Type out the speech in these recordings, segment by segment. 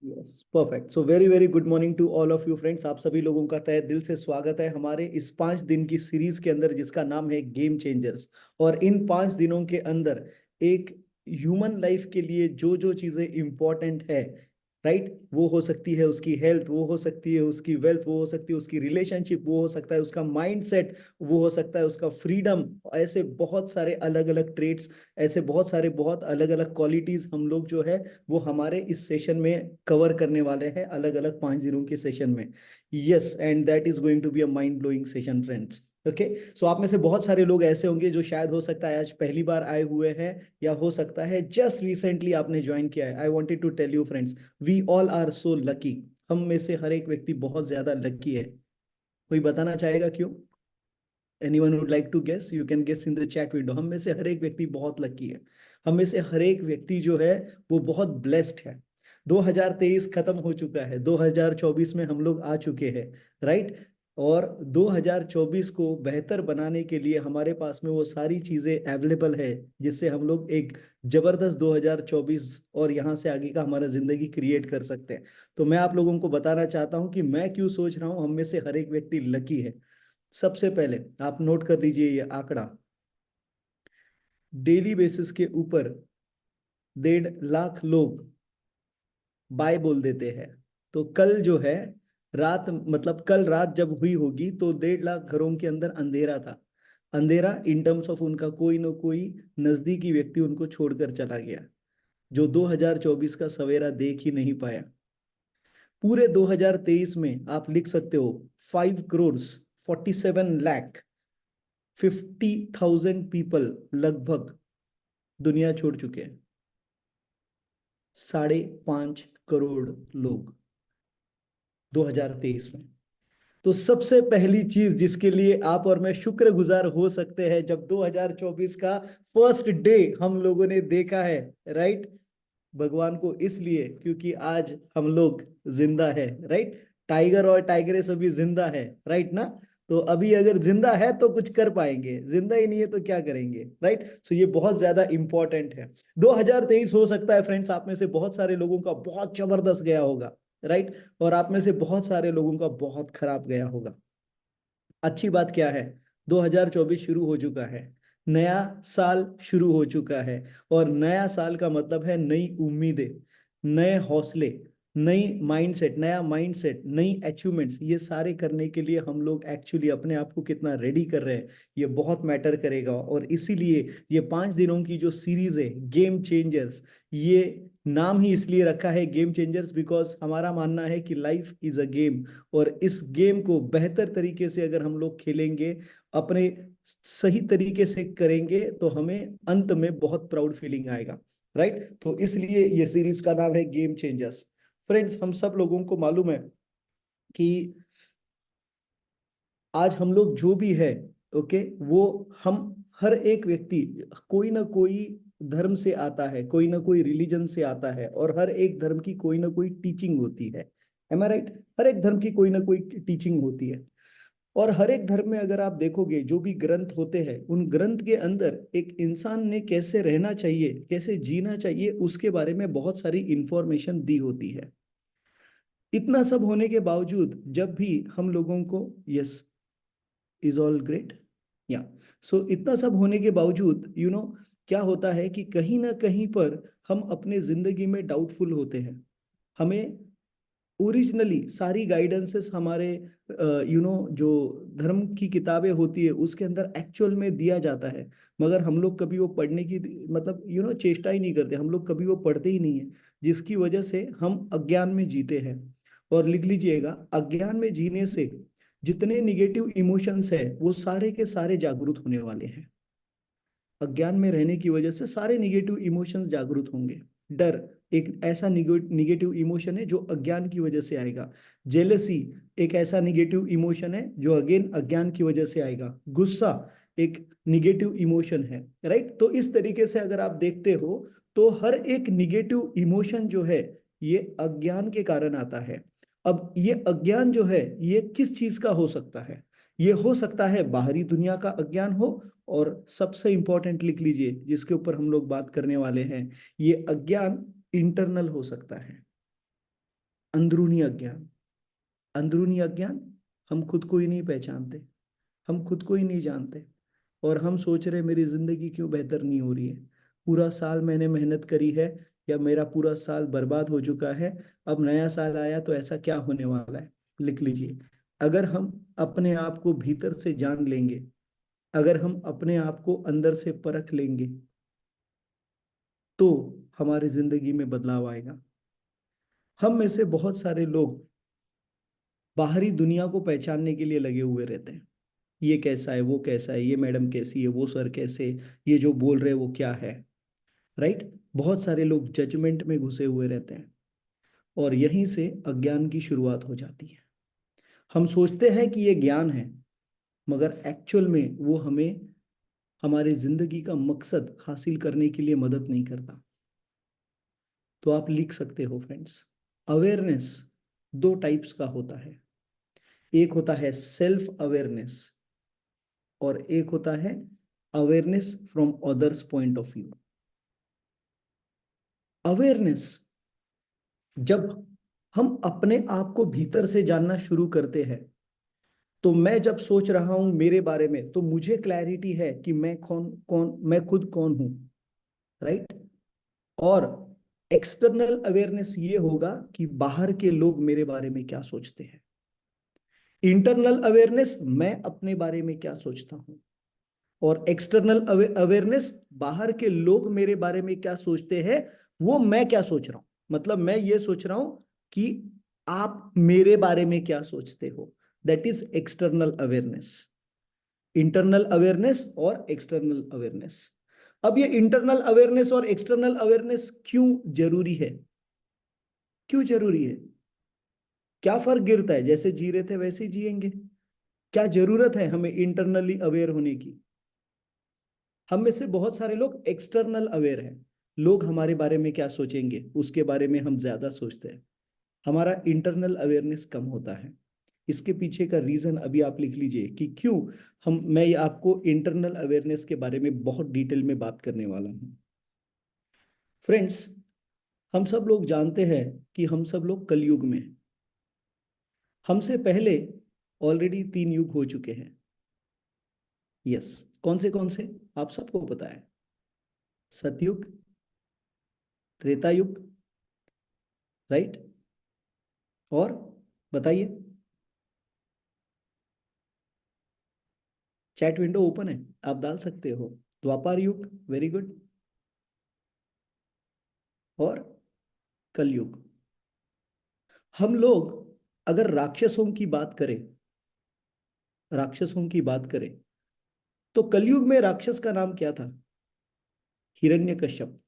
Yes perfect. So very very good morning to all of you friends. आप सभी लोगों का तहे दिल से स्वागत है हमारे इस 5 दिन की सीरीज के अंदर जिसका नाम है गेम चेंजर्स। और इन 5 दिनों के अंदर एक ह्यूमन लाइफ के लिए जो जो चीजें इंपॉर्टेंट है, राइट, वो हो सकती है उसकी हेल्थ, वो हो सकती है उसकी वेल्थ, वो हो सकती है उसकी रिलेशनशिप, वो हो सकता है उसका माइंडसेट, वो हो सकता है उसका फ्रीडम। ऐसे बहुत सारे अलग अलग ट्रेड्स, ऐसे बहुत सारे बहुत अलग अलग क्वालिटीज हम लोग जो है वो हमारे इस सेशन में कवर करने वाले हैं, अलग अलग 5 दिनों के सेशन में। Yes, and that is going to be a mind blowing session friends. Okay, so आप में से बहुत सारे लोग ऐसे होंगे जो शायद हो सकता है आज पहली बार आए हुए हैं, या हो सकता है जस्ट रिसेंटली आपने ज्वाइन किया है। I wanted to tell you friends, we all are so lucky. हम में से हर एक व्यक्ति बहुत ज्यादा लकी है। कोई बताना चाहेगा क्यों? Anyone would like to guess? You can guess in the chat window. हम में से हर एक व्यक्ति बहुत लकी है। हम में से हर एक व्यक्ति जो है वो बहुत ब्लेस्ड है। 2023 खत्म हो चुका है, 2024 में हम लोग आ चुके हैं, राइट। और 2024 को बेहतर बनाने के लिए हमारे पास में वो सारी चीजें अवेलेबल है जिससे हम लोग एक जबरदस्त 2024 और यहाँ से आगे का हमारा जिंदगी क्रिएट कर सकते हैं। तो मैं आप लोगों को बताना चाहता हूँ कि मैं क्यों सोच रहा हूँ हम में से हर एक व्यक्ति लकी है। सबसे पहले आप नोट कर लीजिए ये आंकड़ा। डेली बेसिस के ऊपर 1.5 लाख लोग बाय बोल देते हैं। तो कल जो है रात, मतलब कल रात जब हुई होगी तो 1.5 लाख घरों के अंदर अंधेरा था। अंधेरा इन टर्म्स ऑफ उनका कोई ना कोई नजदीकी व्यक्ति उनको छोड़कर चला गया, जो 2024 का सवेरा देख ही नहीं पाया। पूरे 2023 में आप लिख सकते हो 5,47,50,000 पीपल लगभग दुनिया छोड़ चुके हैं। 5.5 करोड़ लोग 2023 में। तो सबसे पहली चीज जिसके लिए आप और मैं शुक्रगुजार हो सकते हैं, जब 2024 का फर्स्ट डे हम लोगों ने देखा है, राइट, भगवान को इसलिए क्योंकि आज हम लोग जिंदा है, राइट। टाइगर और टाइगरेस अभी जिंदा है, राइट ना। तो अभी अगर जिंदा है तो कुछ कर पाएंगे, जिंदा ही नहीं है तो क्या करेंगे, राइट। सो ये बहुत ज्यादा इंपॉर्टेंट है। 2023 हो सकता है फ्रेंड्स आप में से बहुत सारे लोगों का बहुत जबरदस्त गया होगा, राइट, और आप में से बहुत सारे लोगों का बहुत खराब गया होगा। अच्छी बात क्या है, 2024 शुरू हो चुका है, नया साल शुरू हो चुका है। और नया साल का मतलब है नई उम्मीदें, नए हौसले, नई माइंडसेट, नया माइंडसेट, नई अचीवमेंट्स। ये सारे करने के लिए हम लोग एक्चुअली अपने आप को कितना रेडी कर रहे हैं, ये बहुत मैटर करेगा। और इसीलिए ये 5 दिनों की जो सीरीज है गेम चेंजर्स, ये नाम ही इसलिए रखा है गेम चेंजर्स बिकॉज हमारा मानना है कि लाइफ इज अ गेम। और इस गेम को बेहतर तरीके से अगर हम लोग खेलेंगे, अपने सही तरीके से करेंगे, तो हमें अंत में बहुत प्राउड फीलिंग आएगा, राइट। तो इसलिए ये सीरीज का नाम है गेम चेंजर्स। फ्रेंड्स, हम सब लोगों को मालूम है कि आज हम लोग जो भी है, ओके, वो हम हर एक व्यक्ति कोई ना कोई धर्म से आता है, कोई ना कोई रिलीजन से आता है, और हर एक धर्म की कोई ना कोई टीचिंग होती है। एम आई राइट? हर एक धर्म की कोई ना कोई टीचिंग होती है। और हर एक धर्म में अगर आप देखोगे जो भी ग्रंथ होते हैं, उन ग्रंथ के अंदर एक इंसान ने कैसे रहना चाहिए, कैसे जीना चाहिए, उसके बारे में बहुत सारी इंफॉर्मेशन दी होती है। इतना सब होने के बावजूद जब भी हम लोगों को, यस, इज ऑल ग्रेट, या, सो इतना सब होने के बावजूद क्या होता है कि कहीं ना कहीं पर हम अपने जिंदगी में डाउटफुल होते हैं। हमें ओरिजिनली सारी गाइडेंसेस हमारे जो धर्म की किताबें होती है उसके अंदर एक्चुअल में दिया जाता है, मगर हम लोग कभी वो पढ़ने की मतलब चेष्टा ही नहीं करते, हम लोग कभी वो पढ़ते ही नहीं है, जिसकी वजह से हम अज्ञान में जीते हैं। और लिख लीजिएगा, अज्ञान में जीने से जितने निगेटिव इमोशंस है वो सारे के सारे जागरूक होने वाले हैं। अज्ञान में रहने की वजह से सारे निगेटिव इमोशंस जागरूक होंगे। डर एक ऐसा निगेटिव इमोशन है जो अज्ञान की वजह से आएगा। जेलसी एक ऐसा निगेटिव इमोशन है जो अगेन अज्ञान की वजह से आएगा। गुस्सा एक निगेटिव इमोशन है, राइट। तो इस तरीके से अगर आप देखते हो तो हर एक निगेटिव इमोशन जो है ये अज्ञान के कारण आता है। अब ये अज्ञान जो है ये किस चीज का हो सकता है? ये हो सकता है बाहरी दुनिया का अज्ञान हो, और सबसे इंपॉर्टेंट लिख लीजिए जिसके ऊपर हम लोग बात करने वाले हैं, ये अज्ञान इंटरनल हो सकता है। अंदरूनी अज्ञान। अंदरूनी अज्ञान, हम खुद को ही नहीं पहचानते, हम खुद को ही नहीं जानते, और हम सोच रहे मेरी जिंदगी क्यों बेहतर नहीं हो रही है। पूरा साल मैंने मेहनत करी है, या मेरा पूरा साल बर्बाद हो चुका है, अब नया साल आया तो ऐसा क्या होने वाला है। लिख लीजिए, अगर हम अपने आप को भीतर से जान लेंगे, अगर हम अपने आप को अंदर से परख लेंगे, तो हमारी जिंदगी में बदलाव आएगा। हम में से बहुत सारे लोग बाहरी दुनिया को पहचानने के लिए लगे हुए रहते हैं। ये कैसा है, वो कैसा है, ये मैडम कैसी है, वो सर कैसे, ये जो बोल रहे हैं वो क्या है। राइट। बहुत सारे लोग जजमेंट में घुसे हुए रहते हैं, और यहीं से अज्ञान की शुरुआत हो जाती है। हम सोचते हैं कि ये ज्ञान है, मगर एक्चुअल में वो हमें हमारे जिंदगी का मकसद हासिल करने के लिए मदद नहीं करता। तो आप लिख सकते हो फ्रेंड्स, अवेयरनेस दो टाइप्स का होता है। एक होता है सेल्फ अवेयरनेस, और एक होता है awareness from others point of view. Awareness, जब हम अपने आप को भीतर से जानना शुरू करते हैं, तो मैं जब सोच रहा हूं मेरे बारे में, तो मुझे क्लैरिटी है कि मैं कौन कौन मैं खुद कौन हूं। राइट। और एक्सटर्नल अवेयरनेस ये होगा कि बाहर के लोग मेरे बारे में क्या सोचते हैं। इंटरनल अवेयरनेस, मैं अपने बारे में क्या सोचता हूं। और एक्सटर्नल अवेयरनेस, बाहर के लोग मेरे बारे में क्या सोचते हैं, वो मैं क्या सोच रहा हूं। मतलब मैं ये सोच रहा हूं कि आप मेरे बारे में क्या सोचते हो। That is external awareness. Internal awareness और एक्सटर्नल अवेयरनेस। अब ये इंटरनल अवेयरनेस और एक्सटर्नल अवेयरनेस क्यों जरूरी है, क्यों जरूरी है, क्या फर्क गिरता है। जैसे जी रहे थे वैसे ही जिएंगे। क्या जरूरत है हमें इंटरनली अवेयर होने की। हम में से बहुत सारे लोग एक्सटर्नल अवेयर हैं, लोग हमारे बारे में क्या सोचेंगे उसके बारे में हम ज्यादा सोचते हैं। हमारा इंटरनल अवेयरनेस कम होता है। इसके पीछे का रीजन अभी आप लिख लीजिए कि क्यों। मैं आपको इंटरनल अवेयरनेस के बारे में बहुत डिटेल में बात करने वाला हूँ। फ्रेंड्स, हम सब लोग जानते हैं कि हम सब लोग कलयुग में हैं। हमसे पहले ऑलरेडी 3 युग हो चुके हैं। यस। कौन से आप सबको पता है। सतयुग, त्रेता युग, राइट, और बताइए। चैट विंडो ओपन है, आप डाल सकते हो। द्वापर युग, वेरी गुड, और कलयुग। हम लोग अगर राक्षसों की बात करें, राक्षसों की बात करें, तो कलयुग में राक्षस का नाम क्या था। हिरण्यकश्यप।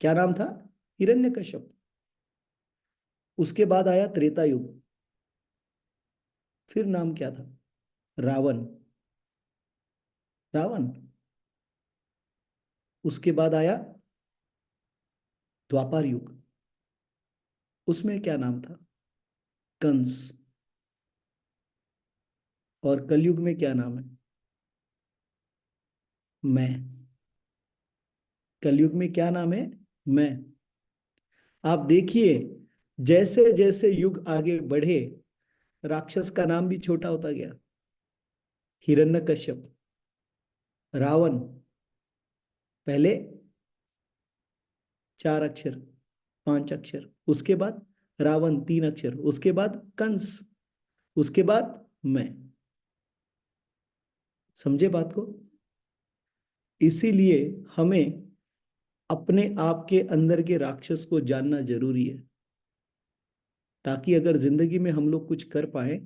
क्या नाम था। हिरण्यकश्यप। उसके बाद आया त्रेता युग, फिर नाम क्या था। रावण। रावण। उसके बाद आया द्वापर युग, उसमें क्या नाम था। कंस। और कलयुग में क्या नाम है। मैं। कलयुग में क्या नाम है। मैं। आप देखिए, जैसे जैसे युग आगे बढ़े, राक्षस का नाम भी छोटा होता गया। हिरण्यकश्यप, रावण, पहले 4 अक्षर, 5 अक्षर, उसके बाद रावण 3 अक्षर, उसके बाद कंस, उसके बाद मैं। समझे बात को। इसीलिए हमें अपने आप के अंदर के राक्षस को जानना जरूरी है, ताकि अगर जिंदगी में हम लोग कुछ कर पाए,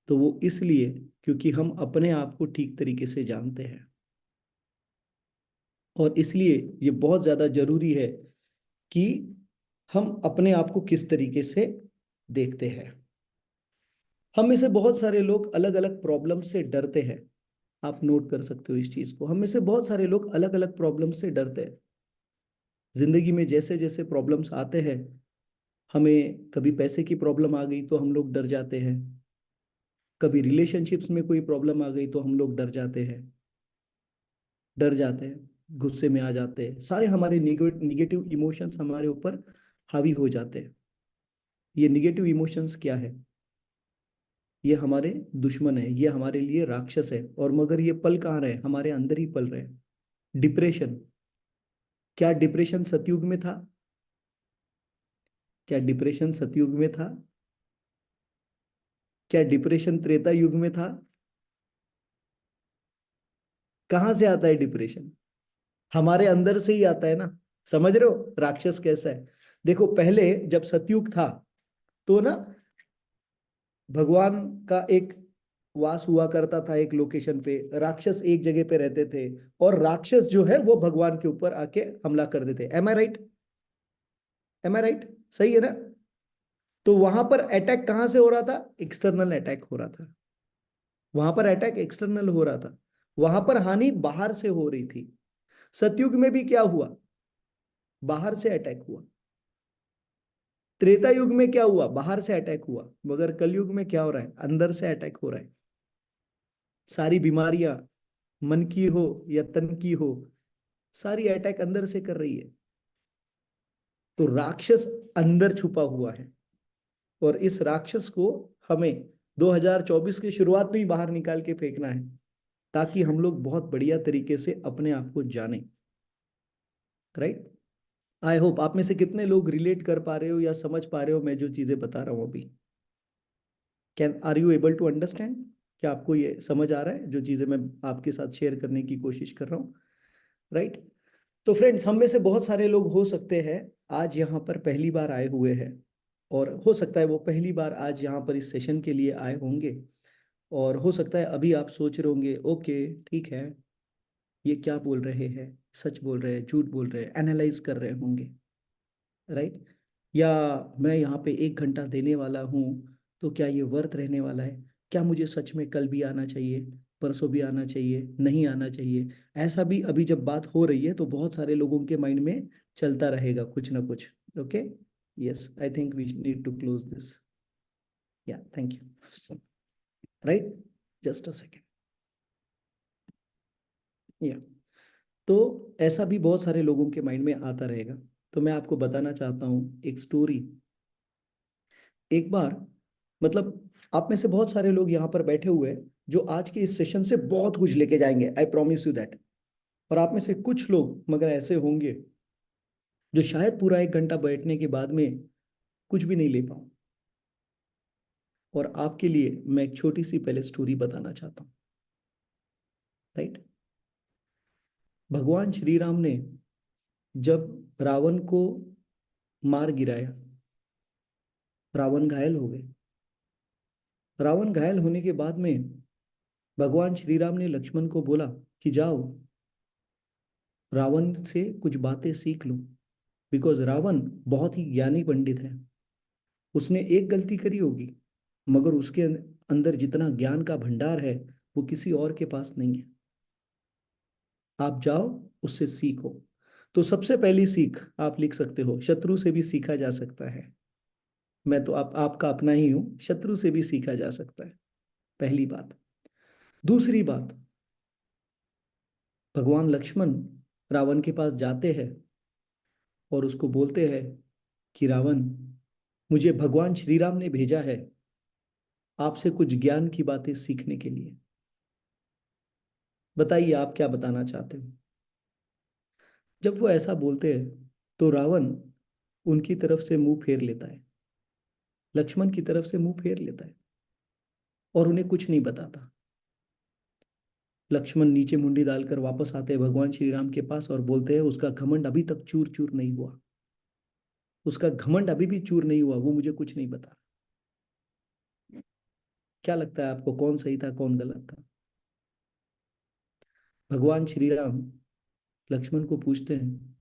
तो वो इसलिए क्योंकि हम अपने आप को ठीक तरीके से जानते हैं। और इसलिए ये बहुत ज्यादा जरूरी है कि हम अपने आप को किस तरीके से देखते हैं। हम में से बहुत सारे लोग अलग अलग प्रॉब्लम से डरते हैं। आप नोट कर सकते हो इस चीज को। हम में से बहुत सारे लोग अलग अलग प्रॉब्लम से डरते हैं। जिंदगी में जैसे जैसे प्रॉब्लम्स आते हैं, हमें कभी पैसे की प्रॉब्लम आ गई तो हम लोग डर जाते हैं। कभी रिलेशनशिप्स में कोई प्रॉब्लम आ गई तो हम लोग डर जाते हैं। डर जाते हैं, गुस्से में आ जाते हैं, सारे हमारे निगेटिव इमोशंस हमारे ऊपर हावी हो जाते हैं। ये निगेटिव इमोशंस क्या है? ये हमारे दुश्मन है, ये हमारे लिए राक्षस है। और मगर ये पल कहाँ रहे? हमारे अंदर ही पल रहे। डिप्रेशन, क्या डिप्रेशन सतयुग में था? क्या डिप्रेशन सतयुग में था? क्या डिप्रेशन त्रेता युग में था? कहाँ से आता है डिप्रेशन? हमारे अंदर से ही आता है ना। समझ रहे हो राक्षस कैसा है? देखो, पहले जब सतयुग था तो ना, भगवान का एक वास हुआ करता था एक लोकेशन पे, राक्षस एक जगह पे रहते थे, और राक्षस जो है वो भगवान के ऊपर आके हमला कर देते। एम आई राइट? एम आई राइट? सही है ना? तो वहां पर अटैक कहां से हो रहा था? एक्सटर्नल अटैक हो रहा था। वहां पर अटैक एक्सटर्नल हो रहा था, वहां पर हानि बाहर से हो रही थी। सतयुग में भी क्या हुआ? बाहर से अटैक हुआ। त्रेता युग में क्या हुआ? बाहर से अटैक हुआ। मगर कलयुग में क्या हो रहा है? अंदर से अटैक हो रहा है। सारी बीमारियां, मन की हो या तन की हो, सारी अटैक अंदर से कर रही है। तो राक्षस अंदर छुपा हुआ है, और इस राक्षस को हमें 2024 की शुरुआत में ही बाहर निकाल के फेंकना है, ताकि हम लोग बहुत बढ़िया तरीके से अपने आप को जाने। राइट? आई होप आप में से कितने लोग रिलेट कर पा रहे हो या समझ पा रहे हो मैं जो चीजें बता रहा हूं अभी। Can are you able to understand? क्या आपको ये समझ आ रहा है जो चीजें मैं आपके साथ शेयर करने की कोशिश कर रहा हूँ? राइट? तो फ्रेंड्स, हम में से बहुत सारे लोग हो सकते हैं आज यहाँ पर पहली बार आए हुए हैं, और हो सकता है वो पहली बार आज यहाँ पर इस सेशन के लिए आए होंगे। और हो सकता है अभी आप सोच रहे होंगे, ओके ठीक है, ये क्या बोल रहे हैं, सच बोल रहे हैं, झूठ बोल रहे हैं, एनालाइज कर रहे होंगे। राइट? या मैं यहाँ पे 1 घंटा देने वाला हूँ, तो क्या ये वर्थ रहने वाला है? क्या मुझे सच में कल भी आना चाहिए, परसों भी आना चाहिए, नहीं आना चाहिए? ऐसा भी अभी जब बात हो रही है तो बहुत सारे लोगों के माइंड में चलता रहेगा कुछ ना कुछ। Okay, yes, I think we need to close this. Yeah, thank you. Right, just a second. Yeah, तो ऐसा भी बहुत सारे लोगों के माइंड में आता रहेगा। तो मैं आपको बताना चाहता हूँ एक स्टोरी। एक बार, मतलब आप में से बहुत सारे लोग यहाँ पर बैठे हुए हैं जो आज के इस सेशन से बहुत कुछ लेके जाएंगे, आई प्रॉमिस यू दैट। और आप में से कुछ लोग मगर ऐसे होंगे जो शायद पूरा 1 घंटा बैठने के बाद में कुछ भी नहीं ले पाऊं। और आपके लिए मैं एक छोटी सी पहले स्टोरी बताना चाहता हूँ। राइट? भगवान श्री राम ने जब रावण को मार गिराया, रावण घायल हो गए। रावण घायल होने के बाद में भगवान श्री राम ने लक्ष्मण को बोला कि जाओ, रावण से कुछ बातें सीख लो। बिकॉज रावण बहुत ही ज्ञानी पंडित है। उसने एक गलती करी होगी, मगर उसके अंदर जितना ज्ञान का भंडार है वो किसी और के पास नहीं है। आप जाओ, उससे सीखो। तो सबसे पहली सीख आप लिख सकते हो, शत्रु से भी सीखा जा सकता है। मैं तो आपका अपना ही हूं, शत्रु से भी सीखा जा सकता है, पहली बात। दूसरी बात, भगवान लक्ष्मण रावण के पास जाते हैं और उसको बोलते हैं कि रावण, मुझे भगवान श्री राम ने भेजा है आपसे कुछ ज्ञान की बातें सीखने के लिए। बताइए आप क्या बताना चाहते हो? जब वो ऐसा बोलते हैं तो रावण उनकी तरफ से मुंह फेर लेता है, लक्ष्मण की तरफ से मुंह फेर लेता है, और उन्हें कुछ नहीं बताता। लक्ष्मण नीचे मुंडी डालकर वापस आते हैं भगवान श्री राम के पास और बोलते हैं उसका घमंड अभी तक चूर चूर नहीं हुआ, उसका घमंड अभी भी चूर नहीं हुआ, वो मुझे कुछ नहीं बता। क्या लगता है आपको, कौन सही था कौन गलत था? भगवान श्री राम लक्ष्मण को पूछते हैं,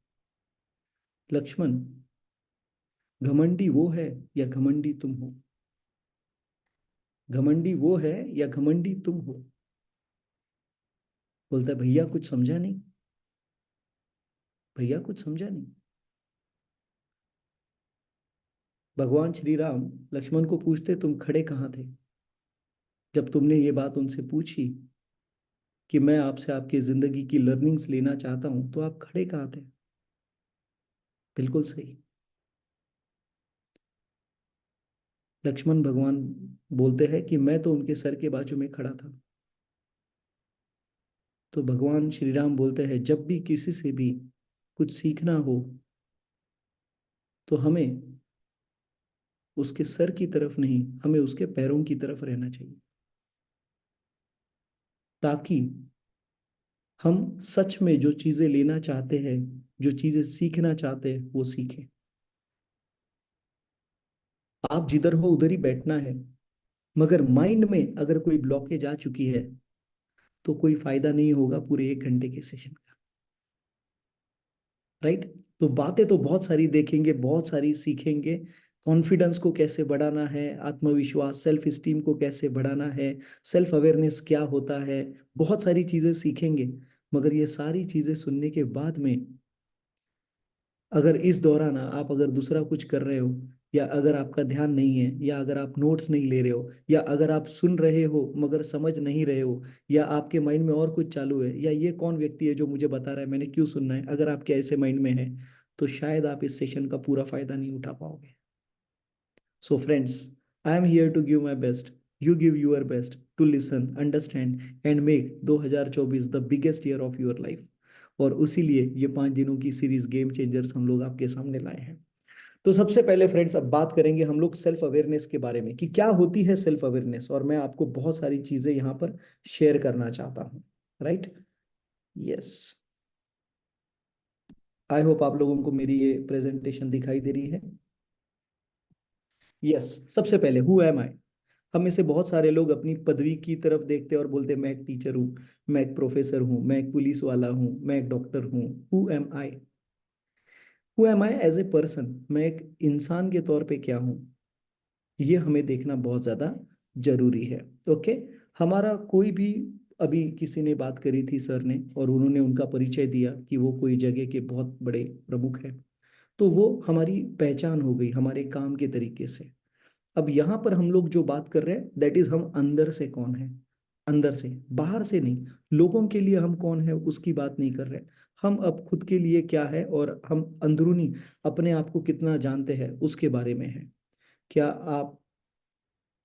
लक्ष्मण, घमंडी वो है या घमंडी तुम हो? घमंडी वो है या घमंडी तुम हो? बोलता है, भैया कुछ समझा नहीं, भैया कुछ समझा नहीं। भगवान श्री राम लक्ष्मण को पूछते, तुम खड़े कहाँ थे जब तुमने ये बात उनसे पूछी कि मैं आपसे आपकी जिंदगी की लर्निंग्स लेना चाहता हूं, तो आप खड़े कहाँ थे? बिल्कुल सही। लक्ष्मण भगवान बोलते हैं कि मैं तो उनके सर के बाजू में खड़ा था। तो भगवान श्री राम बोलते हैं जब भी किसी से भी कुछ सीखना हो तो हमें उसके सर की तरफ नहीं, हमें उसके पैरों की तरफ रहना चाहिए, ताकि हम सच में जो चीजें लेना चाहते हैं, जो चीजें सीखना चाहते हैं, वो सीखें। आप जिधर हो उधर ही बैठना है, मगर माइंड में अगर कोई ब्लॉकेज आ चुकी है तो कोई फायदा नहीं होगा पूरे 1 घंटे के सेशन का। राइट? तो बातें तो बहुत सारी देखेंगे, बहुत सारी सीखेंगे। कॉन्फिडेंस को कैसे बढ़ाना है, आत्मविश्वास, सेल्फ स्टीम को कैसे बढ़ाना है, सेल्फ अवेयरनेस क्या होता है, बहुत सारी चीजें सीखेंगे। मगर ये सारी चीजें सुनने के बाद में, अगर इस दौरान आप अगर दूसरा कुछ कर रहे हो, या अगर आपका ध्यान नहीं है, या अगर आप नोट्स नहीं ले रहे हो, या अगर आप सुन रहे हो मगर समझ नहीं रहे हो, या आपके माइंड में और कुछ चालू है, या ये कौन व्यक्ति है जो मुझे बता रहा है, मैंने क्यों सुनना है, अगर आपके ऐसे माइंड में है, तो शायद आप इस सेशन का पूरा फायदा नहीं उठा पाओगे। So friends, I am here to give my best, you give your best to listen, understand and make 2024 the biggest year of your life. और उसी लिए ये 5 दिनों की सीरीज गेम चेंजर्स हम लोग आपके सामने लाए हैं। तो सबसे पहले फ्रेंड्स, अब बात करेंगे हम लोग सेल्फ अवेयरनेस के बारे में कि क्या होती है सेल्फ अवेयरनेस, और मैं आपको बहुत सारी चीजें यहाँ पर शेयर करना चाहता हूँ। राइट? यस, आई होप आप लोगों को मेरी ये प्रेजेंटेशन दिखाई दे रही है। यस, सबसे पहले हु एम आई। हम में से बहुत सारे लोग अपनी पदवी की तरफ देखते हैं और बोलते हैं मैं एक टीचर हूँ, मैं एक प्रोफेसर हूँ, मैं एक पुलिस वाला हूँ, मैं एक डॉक्टर हूँ। Who am I? Who am I as a person, मैं एक इंसान के तौर पे क्या हूँ, ये हमें देखना बहुत ज्यादा जरूरी है। ओके? हमारा कोई भी, अभी किसी ने बात करी थी सर ने, और उन्होंने उनका परिचय दिया कि वो कोई जगह के बहुत बड़े प्रमुख हैं, तो वो हमारी पहचान हो गई हमारे काम के तरीके से। अब यहाँ पर हम लोग जो बात कर रहे हैं, दैट इज हम अंदर से कौन है, अंदर से, बाहर से नहीं। लोगों के लिए हम कौन है उसकी बात नहीं कर रहे। हम अब खुद के लिए क्या है, और हम अंदरूनी अपने आप को कितना जानते हैं उसके बारे में है। क्या आप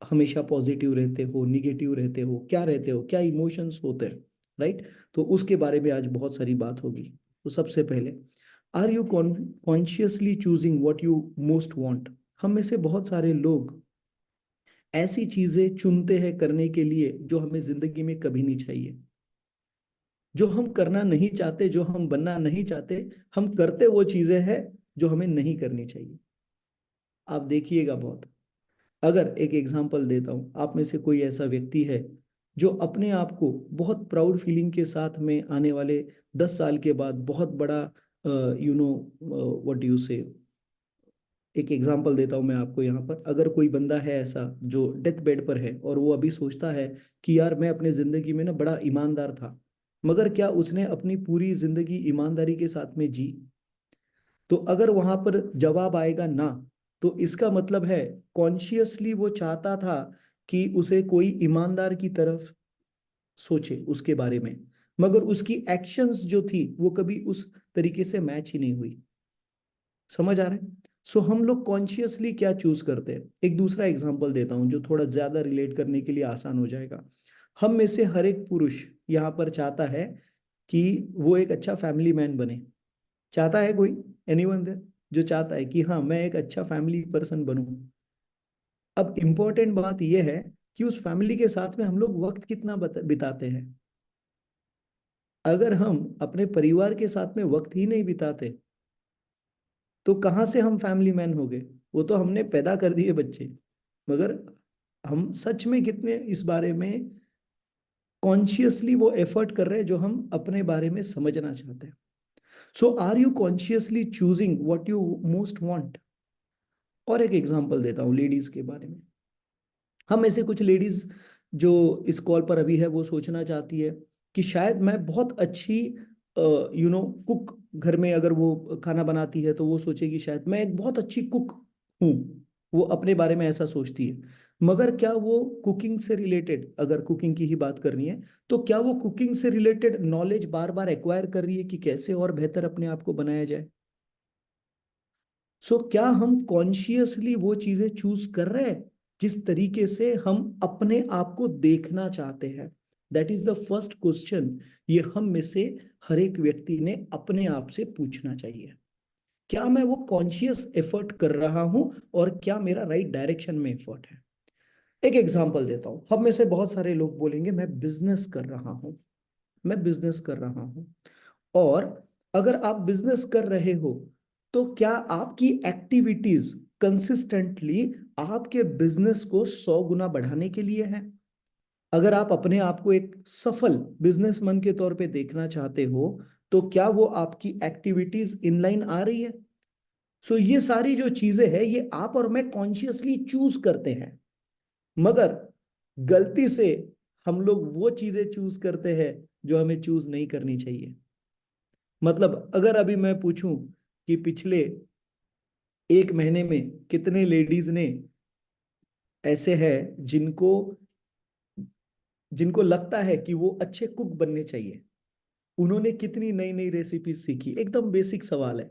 हमेशा पॉजिटिव रहते हो, निगेटिव रहते हो, क्या रहते हो, क्या इमोशंस होते हैं? राइट? तो उसके बारे में आज बहुत सारी बात होगी। तो सबसे पहले, are you consciously choosing what you most want? हम में से बहुत सारे लोग ऐसी चीजें चुनते हैं करने के लिए जो हमें जिंदगी में कभी नहीं चाहिए, जो हम करना नहीं चाहते, जो हम बनना नहीं चाहते, हम करते वो चीजें हैं जो हमें नहीं करनी चाहिए। आप देखिएगा बहुत, अगर एक एग्जांपल देता हूं, आप में से कोई ऐसा व्यक्ति है जो अपने आप को बहुत प्राउड फीलिंग के साथ में आने वाले 10 साल के बाद बहुत बड़ा, यू नो व्हाट यू से, एक एग्जांपल देता हूं मैं आपको यहाँ पर, अगर कोई बंदा है ऐसा जो डेथ बेड पर है और वो अभी सोचता है कि यार मैं अपने जिंदगी में ना बड़ा ईमानदार था, मगर क्या उसने अपनी पूरी जिंदगी ईमानदारी के साथ में जी? तो अगर वहां पर जवाब आएगा ना, तो इसका मतलब है कॉन्शियसली वो चाहता था कि उसे कोई ईमानदार की तरफ सोचे उसके बारे में, मगर उसकी एक्शंस जो थी वो कभी उस तरीके से मैच ही नहीं हुई। समझ आ रहा है? सो हम लोग कॉन्शियसली क्या चूज करते हैं। एक दूसरा एग्जांपल देता हूं जो थोड़ा ज्यादा रिलेट करने के लिए आसान हो जाएगा। हम में से हर एक पुरुष यहाँ पर चाहता है कि वो एक अच्छा फैमिली मैन बने। चाहता है कोई, एनीवन देयर, जो चाहता है कि हाँ मैं एक अच्छा फैमिली पर्सन बनूं? अब इम्पोर्टेंट बात यह है कि उस फैमिली के साथ में हम लोग वक्त कितना बिताते हैं। अगर हम अपने परिवार के साथ में वक्त ही नहीं बिताते, तो कहाँ से हम फैमिली मैन हो गए? वो तो हमने पैदा कर दिए बच्चे, मगर हम सच में कितने इस बारे में कॉन्शियसली वो एफर्ट कर रहे हैं जो हम अपने बारे में समझना चाहते हैं। So are you consciously choosing what you most want? और एक एग्जांपल देता हूँ लेडीज के बारे में। हम ऐसे कुछ लेडीज जो इस कॉल पर अभी है, वो सोचना चाहती है कि शायद मैं बहुत अच्छी कुक, घर में अगर वो खाना बनाती है तो वो सोचेगी शायद मैं एक बहुत अच्छी कुक हूँ। वो अपने बारे में ऐसा सोचती है। मगर क्या वो कुकिंग से रिलेटेड, अगर कुकिंग की ही बात करनी है, तो क्या वो कुकिंग से रिलेटेड नॉलेज बार बार एक्वायर कर रही है कि कैसे और बेहतर अपने आप को बनाया जाए? सो क्या हम कॉन्शियसली वो चीजें चूज कर रहे हैं जिस तरीके से हम अपने आप को देखना चाहते हैं। That is the first question, ये हम में से हर एक व्यक्ति ने अपने आप से पूछना चाहिए। क्या मैं वो कॉन्शियस एफर्ट कर रहा हूं और क्या मेरा राइट डायरेक्शन में एफर्ट है? एक एग्जांपल देता हूं। हम में से बहुत सारे लोग बोलेंगे मैं बिजनेस कर रहा हूं, मैं बिजनेस कर रहा हूं। और अगर आप बिजनेस कर रहे हो तो क्या आपकी एक्टिविटीज कंसिस्टेंटली आपके बिजनेस को 100 गुना बढ़ाने के लिए है? अगर आप अपने आप को एक सफल बिजनेसमैन के तौर पे देखना चाहते हो तो क्या वो आपकी एक्टिविटीज इनलाइन आ रही है? सो ये सारी जो चीजें हैं ये आप और मैं कॉन्शियसली चूज करते हैं, मगर गलती से हम लोग वो चीजें चूज करते हैं जो हमें चूज नहीं करनी चाहिए। मतलब अगर अभी मैं पूछूं कि पिछले 1 महीने में कितने लेडीज ने ऐसे हैं जिनको जिनको लगता है कि वो अच्छे कुक बनने चाहिए, उन्होंने कितनी नई नई रेसिपी सीखी, एकदम बेसिक सवाल है।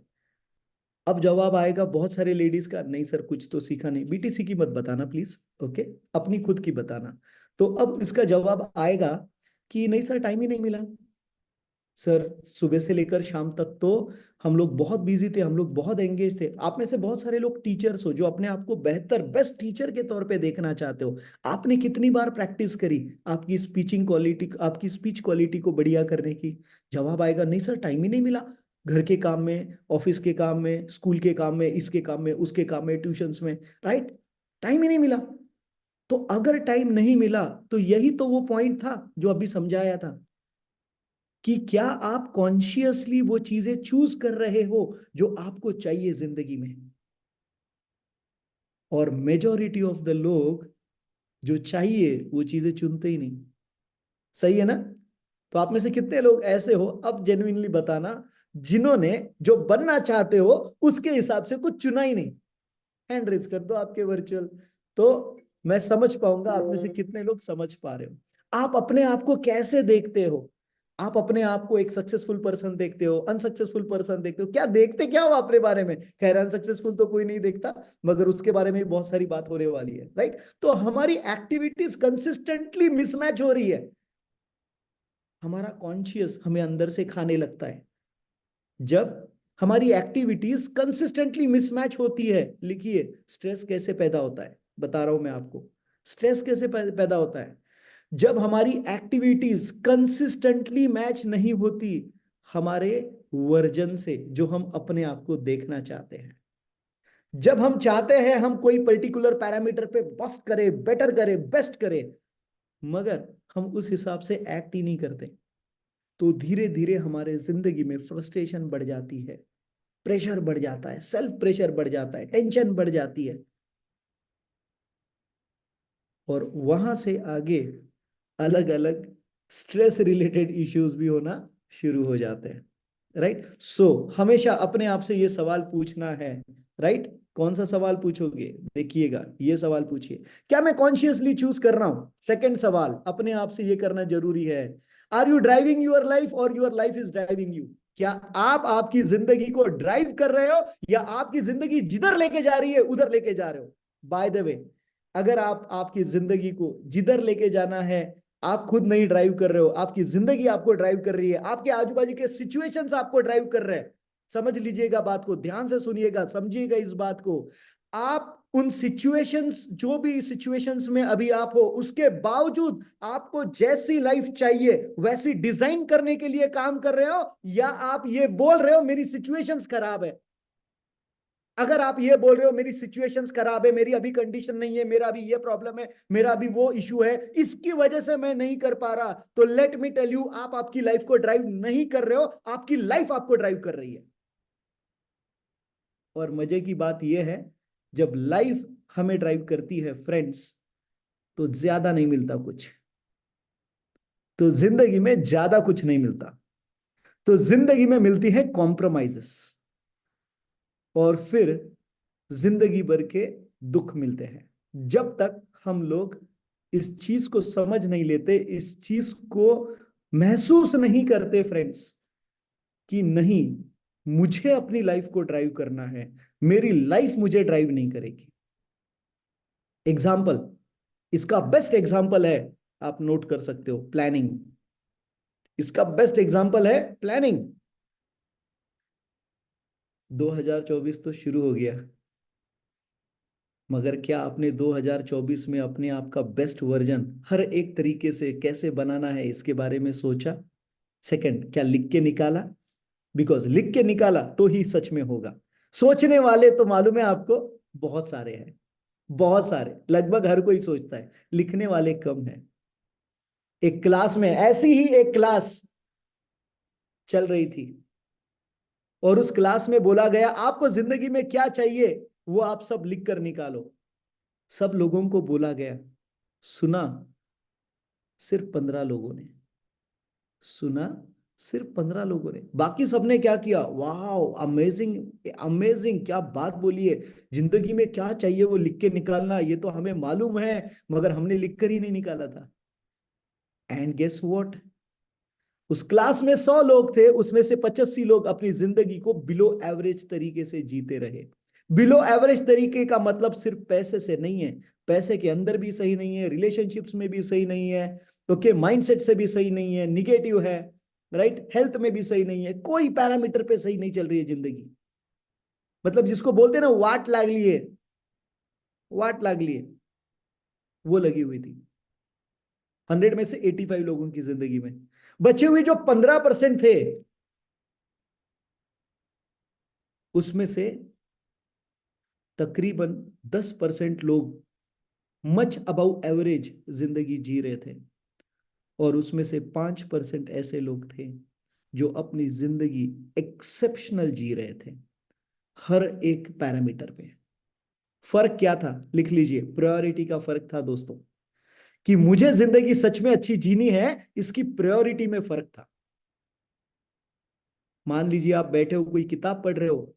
अब जवाब आएगा बहुत सारे लेडीज का, नहीं सर कुछ तो सीखा नहीं। बीटीसी की मत बताना प्लीज, ओके, अपनी खुद की बताना। तो अब इसका जवाब आएगा कि नहीं सर टाइम ही नहीं मिला, सर सुबह से लेकर शाम तक तो हम लोग बहुत बिजी थे, हम लोग बहुत एंगेज थे। आप में से बहुत सारे लोग टीचर्स हो जो अपने आप को बेहतर बेस्ट टीचर के तौर पे देखना चाहते हो। आपने कितनी बार प्रैक्टिस करी आपकी स्पीचिंग क्वालिटी, आपकी स्पीच क्वालिटी को बढ़िया करने की? जवाब आएगा नहीं सर टाइम ही नहीं मिला, घर के काम में, ऑफिस के काम में, स्कूल के काम में, इसके काम में, उसके काम में, ट्यूशंस में, राइट, टाइम ही नहीं मिला। तो अगर टाइम नहीं मिला तो यही तो वो पॉइंट था जो अभी समझाया था कि क्या आप कॉन्शियसली वो चीजें चूज कर रहे हो जो आपको चाहिए जिंदगी में। और मेजॉरिटी ऑफ द लोग जो चाहिए वो चीजें चुनते ही नहीं। सही है ना? तो आप में से कितने लोग ऐसे हो, अब जेन्युइनली बताना, जिन्होंने जो बनना चाहते हो उसके हिसाब से कुछ चुना ही नहीं? हैंड रेज कर दो आपके वर्चुअल, तो मैं समझ पाऊंगा आप में से कितने लोग समझ पा रहे हो। आप अपने आप को कैसे देखते हो? आप अपने आप को एक सक्सेसफुल पर्सन देखते हो, अनसक्सेसफुल पर्सन देखते हो? क्या देखते क्या हो अपने बारे में? खैर अनसक्सेसफुल तो कोई नहीं देखता, मगर उसके बारे में भी बहुत सारी बात होने वाली है, राइट? तो हमारी एक्टिविटीज कंसिस्टेंटली मिसमैच हो रही है। हमारा कॉन्शियस हमें अंदर से खाने लगता है जब हमारी एक्टिविटीज कंसिस्टेंटली मिसमैच होती है। लिखिए, स्ट्रेस कैसे पैदा होता है, बता रहा हूं मैं आपको। स्ट्रेस कैसे पैदा होता है? जब हमारी एक्टिविटीज कंसिस्टेंटली मैच नहीं होती हमारे वर्जन से, जो हम अपने आप को देखना चाहते हैं। जब हम चाहते हैं हम कोई पर्टिकुलर पैरामीटर पे बस्ट करें, बेटर करें, बेस्ट करें, मगर हम उस हिसाब से एक्ट ही नहीं करते, तो धीरे धीरे हमारे जिंदगी में फ्रस्ट्रेशन बढ़ जाती है, प्रेशर बढ़ जाता है, सेल्फ प्रेशर बढ़ जाता है, टेंशन बढ़ जाती है, और वहां से आगे अलग अलग स्ट्रेस रिलेटेड इश्यूज भी होना शुरू हो जाते हैं, राइट? सो हमेशा अपने आप से ये सवाल पूछना है, राइट? कौन सा सवाल पूछोगे? देखिएगा, ये सवाल पूछिए, क्या मैं कॉन्शियसली चूज कर रहा हूं? सेकंड सवाल अपने आप से ये करना जरूरी है, are you driving your life और your life is driving you? क्या आप आपकी जिंदगी को ड्राइव कर रहे हो या आपकी जिंदगी जिधर लेके जा रही है उधर लेके जा रहे हो? बाय द वे, अगर आप आपकी जिंदगी को जिधर लेके जाना है आप खुद नहीं ड्राइव कर रहे हो, आपकी जिंदगी आपको ड्राइव कर रही है, आपके आजू बाजू के सिचुएशंस आपको ड्राइव कर रहे हैं, समझ लीजिएगा बात को, ध्यान से सुनिएगा, समझिएगा इस बात को। आप उन सिचुएशंस, जो भी सिचुएशंस में अभी आप हो, उसके बावजूद आपको जैसी लाइफ चाहिए वैसी डिजाइन करने के लिए काम कर रहे हो, या आप ये बोल रहे हो मेरी सिचुएशंस खराब है? अगर आप ये बोल रहे हो मेरी सिचुएशंस खराब है, मेरी अभी कंडीशन नहीं है, मेरा अभी ये प्रॉब्लम है, मेरा अभी वो इशू है, इसकी वजह से मैं नहीं कर पा रहा, तो लेट मी टेल यू, आप आपकी लाइफ को ड्राइव नहीं कर रहे हो, आपकी लाइफ आपको ड्राइव कर रही है। और मजे की बात यह है, जब लाइफ हमें ड्राइव करती है फ्रेंड्स, तो ज्यादा नहीं मिलता कुछ, तो जिंदगी में ज्यादा कुछ नहीं मिलता, तो जिंदगी में मिलती है कॉम्प्रोमाइजेस, और फिर जिंदगी भर के दुख मिलते हैं। जब तक हम लोग इस चीज को समझ नहीं लेते, इस चीज को महसूस नहीं करते फ्रेंड्स, कि नहीं, मुझे अपनी लाइफ को ड्राइव करना है, मेरी लाइफ मुझे ड्राइव नहीं करेगी, एग्जाम्पल, इसका बेस्ट एग्जाम्पल है, आप नोट कर सकते हो, प्लानिंग। इसका बेस्ट एग्जाम्पल है प्लानिंग। 2024 तो शुरू हो गया, मगर क्या आपने 2024 में अपने आप का बेस्ट वर्जन हर एक तरीके से कैसे बनाना है इसके बारे में सोचा? सेकंड, क्या लिख के निकाला? बिकॉज लिख के निकाला तो ही सच में होगा। सोचने वाले तो मालूम है आपको बहुत सारे हैं, बहुत सारे, लगभग हर कोई सोचता है, लिखने वाले कम है। एक क्लास में, ऐसी ही एक क्लास चल रही थी, और उस क्लास में बोला गया आपको जिंदगी में क्या चाहिए वो आप सब लिख कर निकालो। सब लोगों को बोला गया, सुना सिर्फ 15 लोगों ने, सुना सिर्फ 15 लोगों ने। बाकी सबने क्या किया, वाह अमेजिंग अमेजिंग, क्या बात बोली है, जिंदगी में क्या चाहिए वो लिख के निकालना, ये तो हमें मालूम है, मगर हमने लिख कर ही नहीं निकाला था। एंड गेस व्हाट, उस क्लास में 100 लोग थे, उसमें से 85 लोग अपनी जिंदगी को बिलो एवरेज तरीके से जीते रहे। बिलो एवरेज तरीके का मतलब सिर्फ पैसे से नहीं है, पैसे के अंदर भी सही नहीं है, रिलेशनशिप्स में भी सही नहीं है, ओके, माइंडसेट से भी सही नहीं है, निगेटिव है, राइट, हेल्थ में भी सही नहीं है, कोई पैरामीटर पे सही नहीं चल रही है जिंदगी। मतलब जिसको बोलते हैं ना वाट लागली है, वाट लागली है, वो लगी हुई थी 100 में से 85 लोगों की जिंदगी में। बचे हुए जो 15% थे, उसमें से तकरीबन 10% लोग मच अबव एवरेज जिंदगी जी रहे थे, और उसमें से 5% ऐसे लोग थे जो अपनी जिंदगी एक्सेप्शनल जी रहे थे हर एक पैरामीटर पे। फर्क क्या था, लिख लीजिए, प्रायोरिटी का फर्क था दोस्तों, कि मुझे जिंदगी सच में अच्छी जीनी है, इसकी प्रायोरिटी में फर्क था। मान लीजिए आप बैठे हो, कोई किताब पढ़ रहे हो,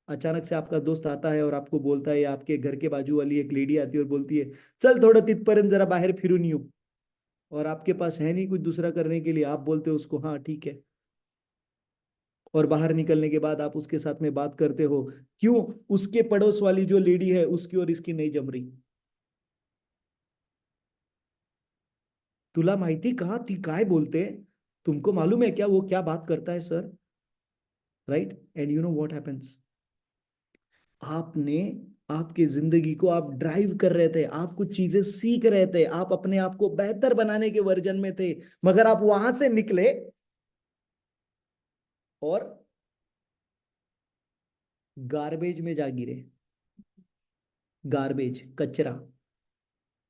अचानक से आपका दोस्त आता है और आपको बोलता है, या आपके घर के बाजू वाली एक लेडी आती है और बोलती है, चल थोड़ा तितपरन जरा बाहर फिरून यूं, और आपके पास है नहीं कुछ दूसरा करने के लिए, आप बोलते हो उसको हाँ ठीक है, और बाहर निकलने के बाद आप उसके साथ में बात करते हो, क्यों, उसके पड़ोस वाली जो लेडी है उसकी और इसकी नहीं जम रही। तुला माहिती कहा ती काय बोलते, तुमको मालूम है क्या वो क्या बात करता है sir, right? And you know what happens, आपने, आपकी जिंदगी को आप ड्राइव कर रहे थे, आप कुछ चीजें सीख रहे थे, आप अपने आप को बेहतर बनाने के वर्जन में थे, मगर आप वहां से निकले और गार्बेज में जा गिरे, गार्बेज, कचरा,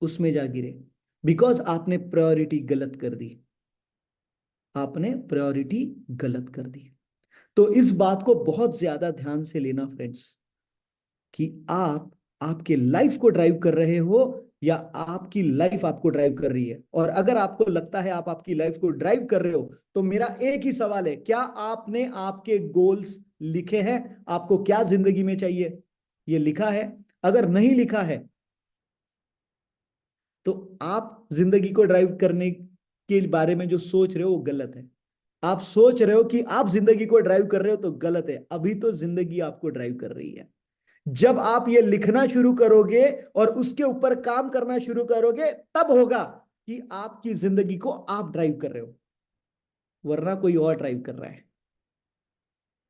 उसमें जा गिरे, बिकॉज आपने प्रायोरिटी गलत कर दी, आपने प्रायोरिटी गलत कर दी। तो इस बात को बहुत ज्यादा ध्यान से लेना फ्रेंड्स, कि आप आपके लाइफ को ड्राइव कर रहे हो या आपकी लाइफ आपको ड्राइव कर रही है। और अगर आपको लगता है आप आपकी लाइफ को ड्राइव कर रहे हो, तो मेरा एक ही सवाल है, क्या आपने आपके गोल्स लिखे हैं? आपको क्या जिंदगी में चाहिए, ये लिखा है? अगर नहीं लिखा है तो आप जिंदगी को ड्राइव करने के बारे में जो सोच रहे हो वो गलत है। आप सोच रहे हो कि आप जिंदगी को ड्राइव कर रहे हो तो गलत है, अभी तो जिंदगी आपको ड्राइव कर रही है। जब आप ये लिखना शुरू करोगे और उसके ऊपर काम करना शुरू करोगे, तब होगा कि आपकी जिंदगी को आप ड्राइव कर रहे हो, वरना कोई और ड्राइव कर रहा है।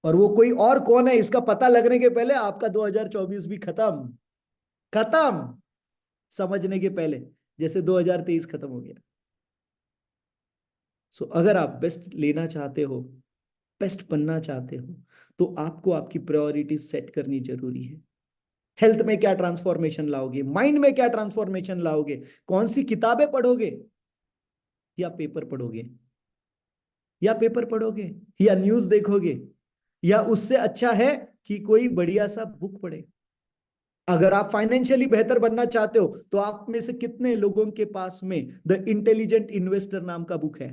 और वो कोई और कौन है इसका पता लगने के पहले आपका 2024 भी खत्म, खत्म, समझने के पहले, जैसे 2023 खत्म हो गया। सो अगर आप बेस्ट लेना चाहते हो, बेस्ट बनना चाहते हो, तो आपको आपकी प्रायोरिटी सेट करनी जरूरी है। हेल्थ में क्या ट्रांसफॉर्मेशन लाओगे, माइंड में क्या ट्रांसफॉर्मेशन लाओगे, कौन सी किताबें पढ़ोगे, या पेपर पढ़ोगे, या पेपर पढ़ोगे, या न्यूज देखोगे, या उससे अच्छा है कि कोई बढ़िया सा बुक पढ़े। अगर आप फाइनेंशियली बेहतर बनना चाहते हो, तो आप में से कितने लोगों के पास में द इंटेलिजेंट इन्वेस्टर नाम का बुक है?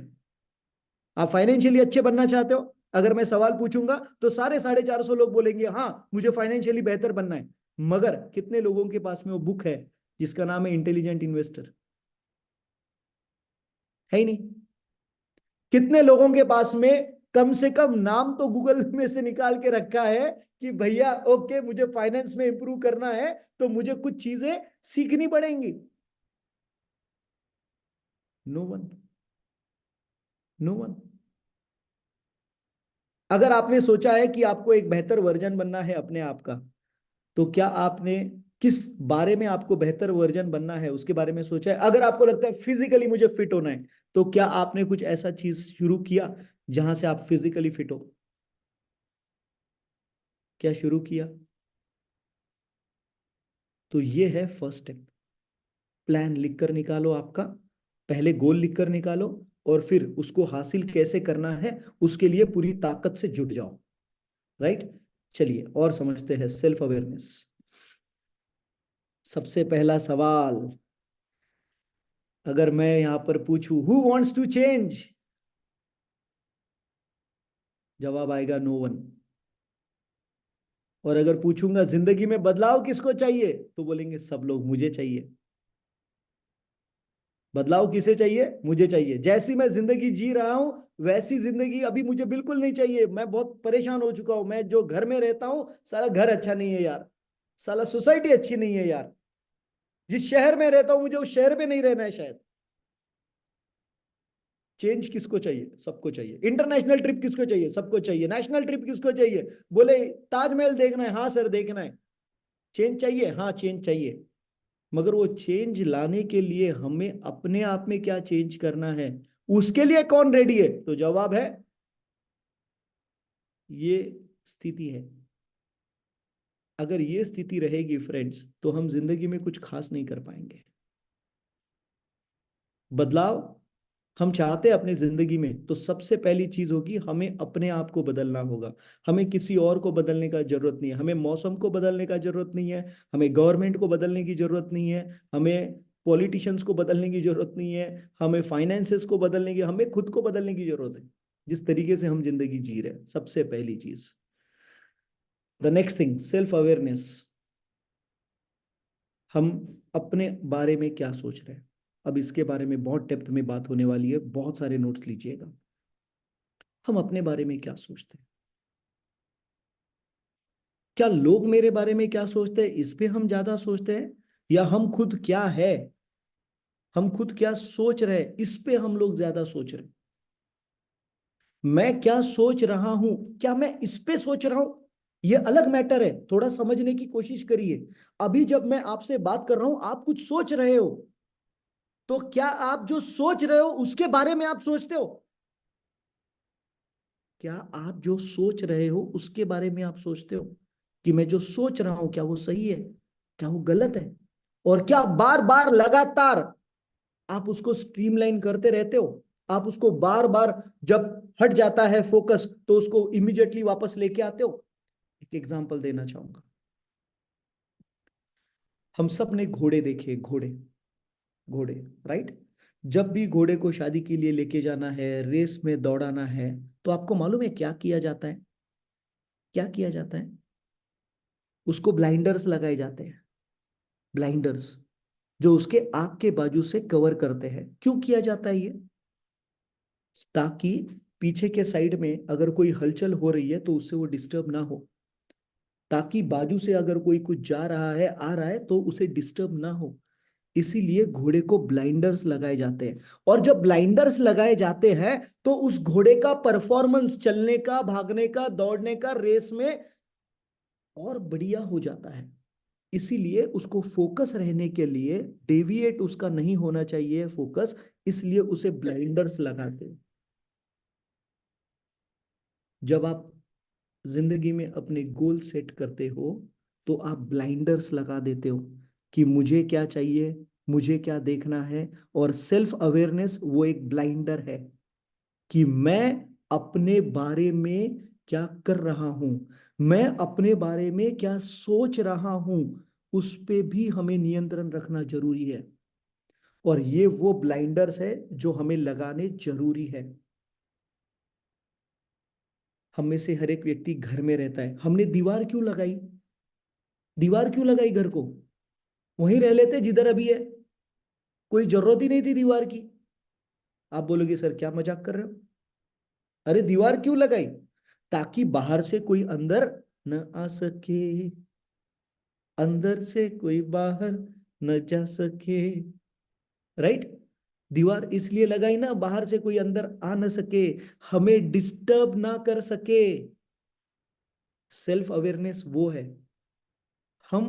आप फाइनेंशियली अच्छे बनना चाहते हो, अगर मैं सवाल पूछूंगा तो सारे 450 लोग बोलेंगे हाँ मुझे फाइनेंशियली बेहतर बनना है, मगर कितने लोगों के पास में वो बुक है जिसका नाम है इंटेलिजेंट इन्वेस्टर? है ही नहीं। कितने लोगों के पास में कम से कम नाम तो गूगल में से निकाल के रखा है कि भैया ओके मुझे फाइनेंस में इंप्रूव करना है तो मुझे कुछ चीजें सीखनी पड़ेंगी? No one, no one. अगर आपने सोचा है कि आपको एक बेहतर वर्जन बनना है अपने आप का, तो क्या आपने किस बारे में आपको बेहतर वर्जन बनना है उसके बारे में सोचा है? अगर आपको लगता है फिजिकली मुझे फिट होना है, तो क्या आपने कुछ ऐसा चीज शुरू किया जहां से आप फिजिकली फिट हो? क्या शुरू किया? तो ये है फर्स्ट स्टेप। प्लान लिख कर निकालो आपका, पहले गोल लिख कर निकालो, और फिर उसको हासिल कैसे करना है उसके लिए पूरी ताकत से जुट जाओ। राइट? चलिए और समझते हैं सेल्फ अवेयरनेस। सबसे पहला सवाल, अगर मैं यहां पर पूछूं हु वांट्स टू चेंज, जवाब आएगा नो वन। और अगर पूछूंगा जिंदगी में बदलाव किसको चाहिए, तो बोलेंगे सब लोग, मुझे चाहिए। बदलाव किसे चाहिए? मुझे चाहिए। जैसी मैं जिंदगी जी रहा हूं वैसी जिंदगी अभी मुझे बिल्कुल नहीं चाहिए। मैं बहुत परेशान हो चुका हूं। मैं जो घर में रहता हूं, साला घर अच्छा नहीं है यार, साला सोसाइटी अच्छी नहीं है यार, जिस शहर में रहता हूं मुझे उस शहर में नहीं रहना है शायद। चेंज किसको चाहिए? सबको चाहिए। इंटरनेशनल ट्रिप किसको चाहिए? सबको चाहिए। नेशनल ट्रिप किसको चाहिए? बोले ताजमहल देखना है, हाँ सर देखना है। चेंज चाहिए? हाँ चेंज चाहिए। मगर वो चेंज लाने के लिए हमें अपने आप में क्या चेंज करना है, उसके लिए कौन रेडी है? तो जवाब है ये स्थिति है। अगर ये स्थिति रहेगी फ्रेंड्स, तो हम जिंदगी में कुछ खास नहीं कर पाएंगे। बदलाव हम चाहते हैं अपनी जिंदगी में, तो सबसे पहली चीज होगी हमें अपने आप को बदलना होगा। हमें किसी और को बदलने का जरूरत नहीं है। हमें मौसम को बदलने का जरूरत नहीं है। हमें गवर्नमेंट को बदलने की जरूरत नहीं है। हमें पॉलिटिशियंस को बदलने की जरूरत नहीं है। हमें फाइनेंसेस को बदलने की, हमें खुद को बदलने की जरूरत है। जिस तरीके से हम जिंदगी जी रहे हैं, सबसे पहली चीज। The next thing, self awareness. हम अपने बारे में क्या सोच रहे हैं, अब इसके बारे में बहुत डेप्थ में बात होने वाली है। बहुत सारे नोट्स लीजिएगा। हम अपने बारे में क्या सोचते हैं? क्या लोग मेरे बारे में क्या सोचते हैं इस पे हम ज्यादा सोचते हैं, या हम खुद क्या है, हम खुद क्या सोच रहे हैं इस पे हम लोग ज्यादा सोच रहे हैं? मैं क्या सोच रहा हूं, क्या मैं इस पे सोच रहा हूं, ये अलग मैटर है। थोड़ा समझने की कोशिश करिए। अभी जब मैं आपसे बात कर रहा हूं आप कुछ सोच रहे हो, तो क्या आप जो सोच रहे हो उसके बारे में आप सोचते हो? क्या आप जो सोच रहे हो उसके बारे में आप सोचते हो कि मैं जो सोच रहा हूं क्या वो सही है, क्या वो गलत है? और क्या बार बार लगातार आप उसको स्ट्रीमलाइन करते रहते हो? आप उसको बार बार जब हट जाता है फोकस तो उसको इमीडिएटली वापस लेके आते हो? एक एग्जांपल देना चाहूंगा। हम सब ने घोड़े देखे, घोड़े, घोड़े, राइट? जब भी घोड़े को शादी के लिए लेके जाना है, रेस में दौड़ाना है, तो आपको मालूम है क्या किया जाता है? क्या किया जाता है? उसको ब्लाइंडर्स लगाए जाते हैं। ब्लाइंडर्स जो उसके आंख के बाजू से कवर करते हैं। क्यों किया जाता है ये? ताकि पीछे के साइड में अगर कोई हलचल हो रही है तो उससे वो डिस्टर्ब ना हो। ताकि बाजू से अगर कोई कुछ जा रहा है आ रहा है तो उसे डिस्टर्ब ना हो। इसीलिए घोड़े को ब्लाइंडर्स लगाए जाते हैं। और जब ब्लाइंडर्स लगाए जाते हैं तो उस घोड़े का परफॉर्मेंस, चलने का, भागने का, दौड़ने का, रेस में और बढ़िया हो जाता है। इसीलिए उसको फोकस रहने के लिए, डेविएट उसका नहीं होना चाहिए फोकस, इसलिए उसे ब्लाइंडर्स लगाते हैं। जब आप जिंदगी में अपने गोल सेट करते हो तो आप ब्लाइंडर्स लगा देते हो कि मुझे क्या चाहिए, मुझे क्या देखना है। और सेल्फ अवेयरनेस वो एक ब्लाइंडर है कि मैं अपने बारे में क्या कर रहा हूं, मैं अपने बारे में क्या सोच रहा हूं, उस पे भी हमें नियंत्रण रखना जरूरी है। और ये वो ब्लाइंडर्स है जो हमें लगाने जरूरी है। हम में से हर एक व्यक्ति घर में रहता है। हमने दीवार क्यों लगाई? दीवार क्यों लगाई घर को? वहीं रह लेते जिधर अभी है। कोई जरूरत ही नहीं थी दीवार की। आप बोलोगे सर क्या मजाक कर रहे हो? अरे दीवार क्यों लगाई? ताकि बाहर से कोई अंदर न आ सके, अंदर से कोई बाहर न जा सके। राइट? दीवार इसलिए लगाई ना, बाहर से कोई अंदर आ न सके, हमें डिस्टर्ब ना कर सके। सेल्फ अवेयरनेस वो है, हम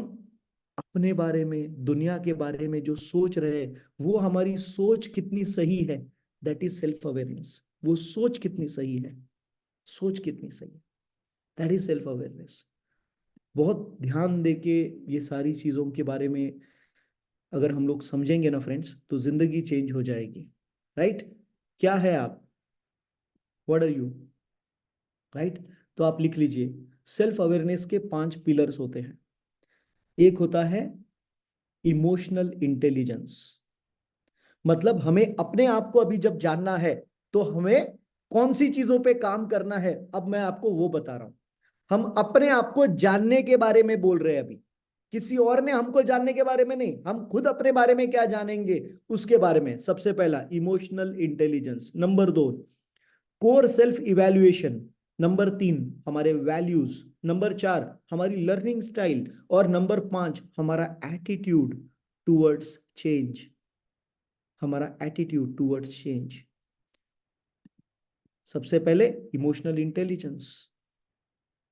अपने बारे में, दुनिया के बारे में जो सोच रहे हैं, वो हमारी सोच कितनी सही है, दैट इज सेल्फ अवेयरनेस। वो सोच कितनी सही है, सोच कितनी सही है, दैट इज सेल्फ अवेयरनेस। बहुत ध्यान देके ये सारी चीजों के बारे में अगर हम लोग समझेंगे ना फ्रेंड्स, तो जिंदगी चेंज हो जाएगी। राइट? क्या है आप? What are you? राइट? तो आप लिख लीजिए, सेल्फ अवेयरनेस के 5 पिलर्स होते हैं। एक होता है इमोशनल इंटेलिजेंस, मतलब हमें अपने आप को अभी जब जानना है, तो हमें कौन सी चीजों पे काम करना है, अब मैं आपको वो बता रहा हूं। हम अपने आप को जानने के बारे में बोल रहे हैं अभी, किसी और ने हमको जानने के बारे में नहीं, हम खुद अपने बारे में क्या जानेंगे उसके बारे में। सबसे पहला emotional intelligence. Number 2 core self evaluation. Number 3 हमारे वैल्यूज। नंबर 4 हमारी लर्निंग स्टाइल। और नंबर 5 हमारा एटीट्यूड टूवर्ड्स चेंज, हमारा एटीट्यूड टूवर्ड्स चेंज। सबसे पहले emotional intelligence,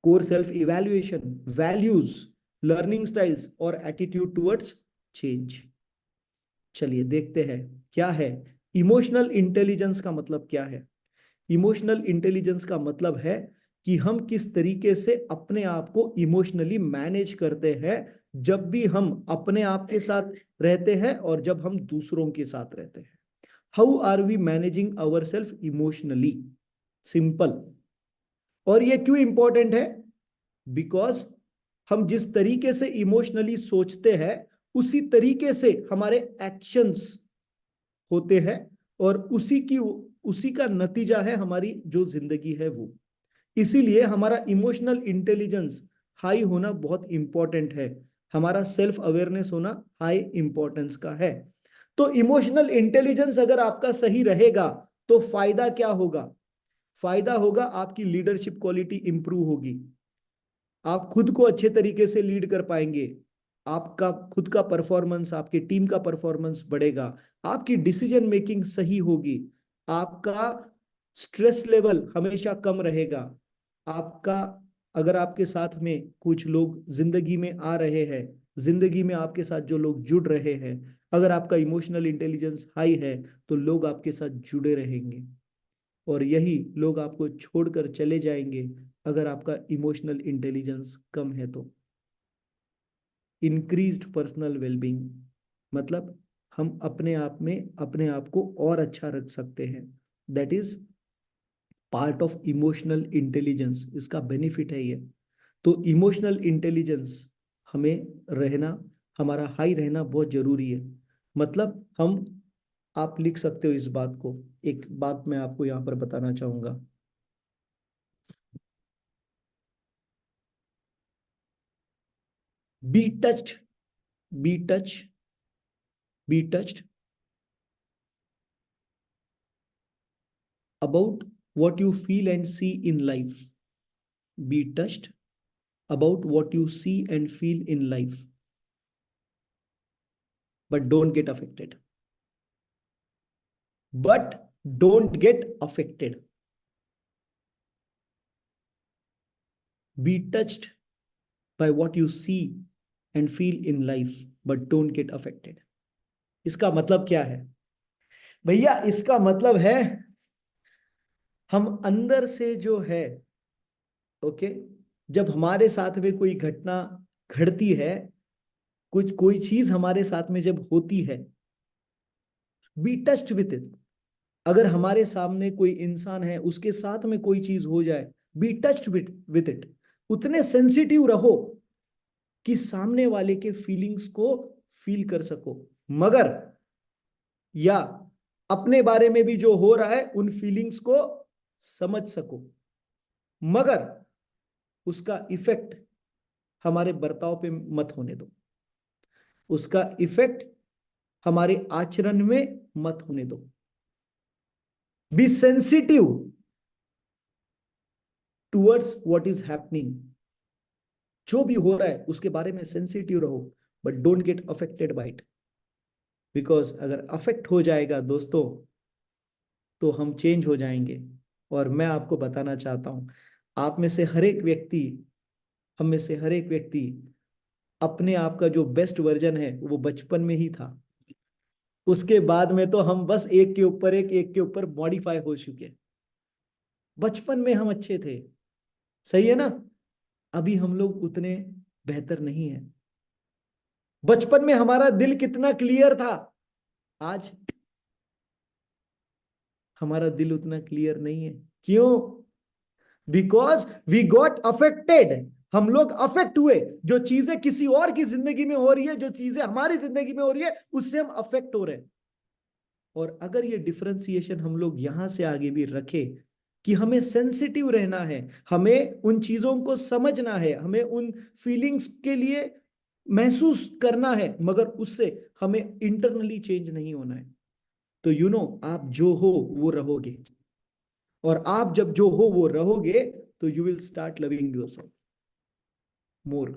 core self evaluation, values, learning styles और एटीट्यूड टुवर्ड्स चेंज। चलिए देखते हैं क्या है इमोशनल इंटेलिजेंस का मतलब क्या है। इमोशनल इंटेलिजेंस का मतलब है कि हम किस तरीके से अपने आप को इमोशनली मैनेज करते हैं, जब भी हम अपने आप के साथ रहते हैं और जब हम दूसरों के साथ रहते हैं। How are we managing our self emotionally? Simple. और ये क्यों इंपॉर्टेंट है? बिकॉज हम जिस तरीके से इमोशनली सोचते हैं, उसी तरीके से हमारे एक्शंस होते हैं, और उसी का नतीजा है हमारी जो जिंदगी है वो। इसीलिए हमारा इमोशनल इंटेलिजेंस हाई होना बहुत इंपॉर्टेंट है, हमारा सेल्फ अवेयरनेस होना हाई इंपॉर्टेंस का है। तो इमोशनल इंटेलिजेंस अगर आपका सही रहेगा, तो फायदा क्या होगा? फायदा होगा आपकी लीडरशिप क्वालिटी इंप्रूव होगी, आप खुद को अच्छे तरीके से लीड कर पाएंगे, आपका खुद का परफॉर्मेंस, आपके टीम का परफॉर्मेंस बढ़ेगा, आपकी डिसीजन मेकिंग सही होगी, आपका स्ट्रेस लेवल हमेशा कम रहेगा, आपका, अगर आपके साथ में कुछ लोग जिंदगी में आ रहे हैं, जिंदगी में आपके साथ जो लोग जुड़ रहे हैं, अगर आपका इमोशनल इंटेलिजेंस हाई है, तो लोग आपके साथ जुड़े रहेंगे, और यही लोग आपको छोड़कर चले जाएंगे अगर आपका इमोशनल इंटेलिजेंस कम है तो। इंक्रीज्ड पर्सनल वेलबींग, मतलब हम अपने आप में अपने आप को और अच्छा रख सकते हैं, that is part of emotional intelligence, इसका बेनिफिट है ये। तो इमोशनल इंटेलिजेंस हमें रहना, हमारा हाई रहना बहुत जरूरी है। मतलब हम, आप लिख सकते हो इस बात को, एक बात मैं आपको यहाँ पर बताना चाहूंगा। Be touched, be touch, be touched about what you feel and see in life. Be touched about what you see and feel in life, but don't get affected. But don't get affected. Be touched by what you see and feel in life, but don't get affected. इसका मतलब क्या है भैया? इसका मतलब है हम अंदर से जो है, ओके, जब हमारे साथ में कोई घटना घटती है, कुछ कोई चीज हमारे साथ में जब होती है, बी टच्ड विथ इट। अगर हमारे सामने कोई इंसान है, उसके साथ में कोई चीज हो जाए, बी टच्ड विथ इट। उतने सेंसिटिव रहो कि सामने वाले के फीलिंग्स को फील कर सको, मगर, या अपने बारे में भी जो हो रहा है उन फीलिंग्स को समझ सको, मगर उसका इफेक्ट हमारे बर्ताव पे मत होने दो, उसका इफेक्ट हमारे आचरण में मत होने दो। Be sensitive, towards what is happening. जो भी हो रहा है उसके बारे में सेंसिटिव रहो, but don't get affected by it. Because अगर अफेक्ट हो जाएगा दोस्तों तो हम चेंज हो जाएंगे। और मैं आपको बताना चाहता हूं, आप में से हर एक व्यक्ति, हम में से हर एक व्यक्ति अपने आप का जो बेस्ट वर्जन है वो बचपन में ही था। उसके बाद में तो हम बस एक के ऊपर एक के ऊपर मॉडिफाई हो चुके। बचपन में हम अच्छे थे, सही है ना। अभी हम लोग उतने बेहतर नहीं है। बचपन में हमारा दिल कितना क्लियर था, आज हमारा दिल उतना क्लियर नहीं है। क्यों? Because we got affected. हम लोग अफेक्ट हुए। जो चीजें किसी और की जिंदगी में हो रही है, जो चीजें हमारी जिंदगी में हो रही है, उससे हम अफेक्ट हो रहे हैं। और अगर ये डिफरेंशिएशन हम लोग यहां से आगे भी रखे कि हमें सेंसिटिव रहना है, हमें उन चीजों को समझना है, हमें उन फीलिंग्स के लिए महसूस करना है, मगर उससे हमें इंटरनली चेंज नहीं होना है, तो आप जो हो वो रहोगे। और आप जब जो हो वो रहोगे तो you will start loving yourself more.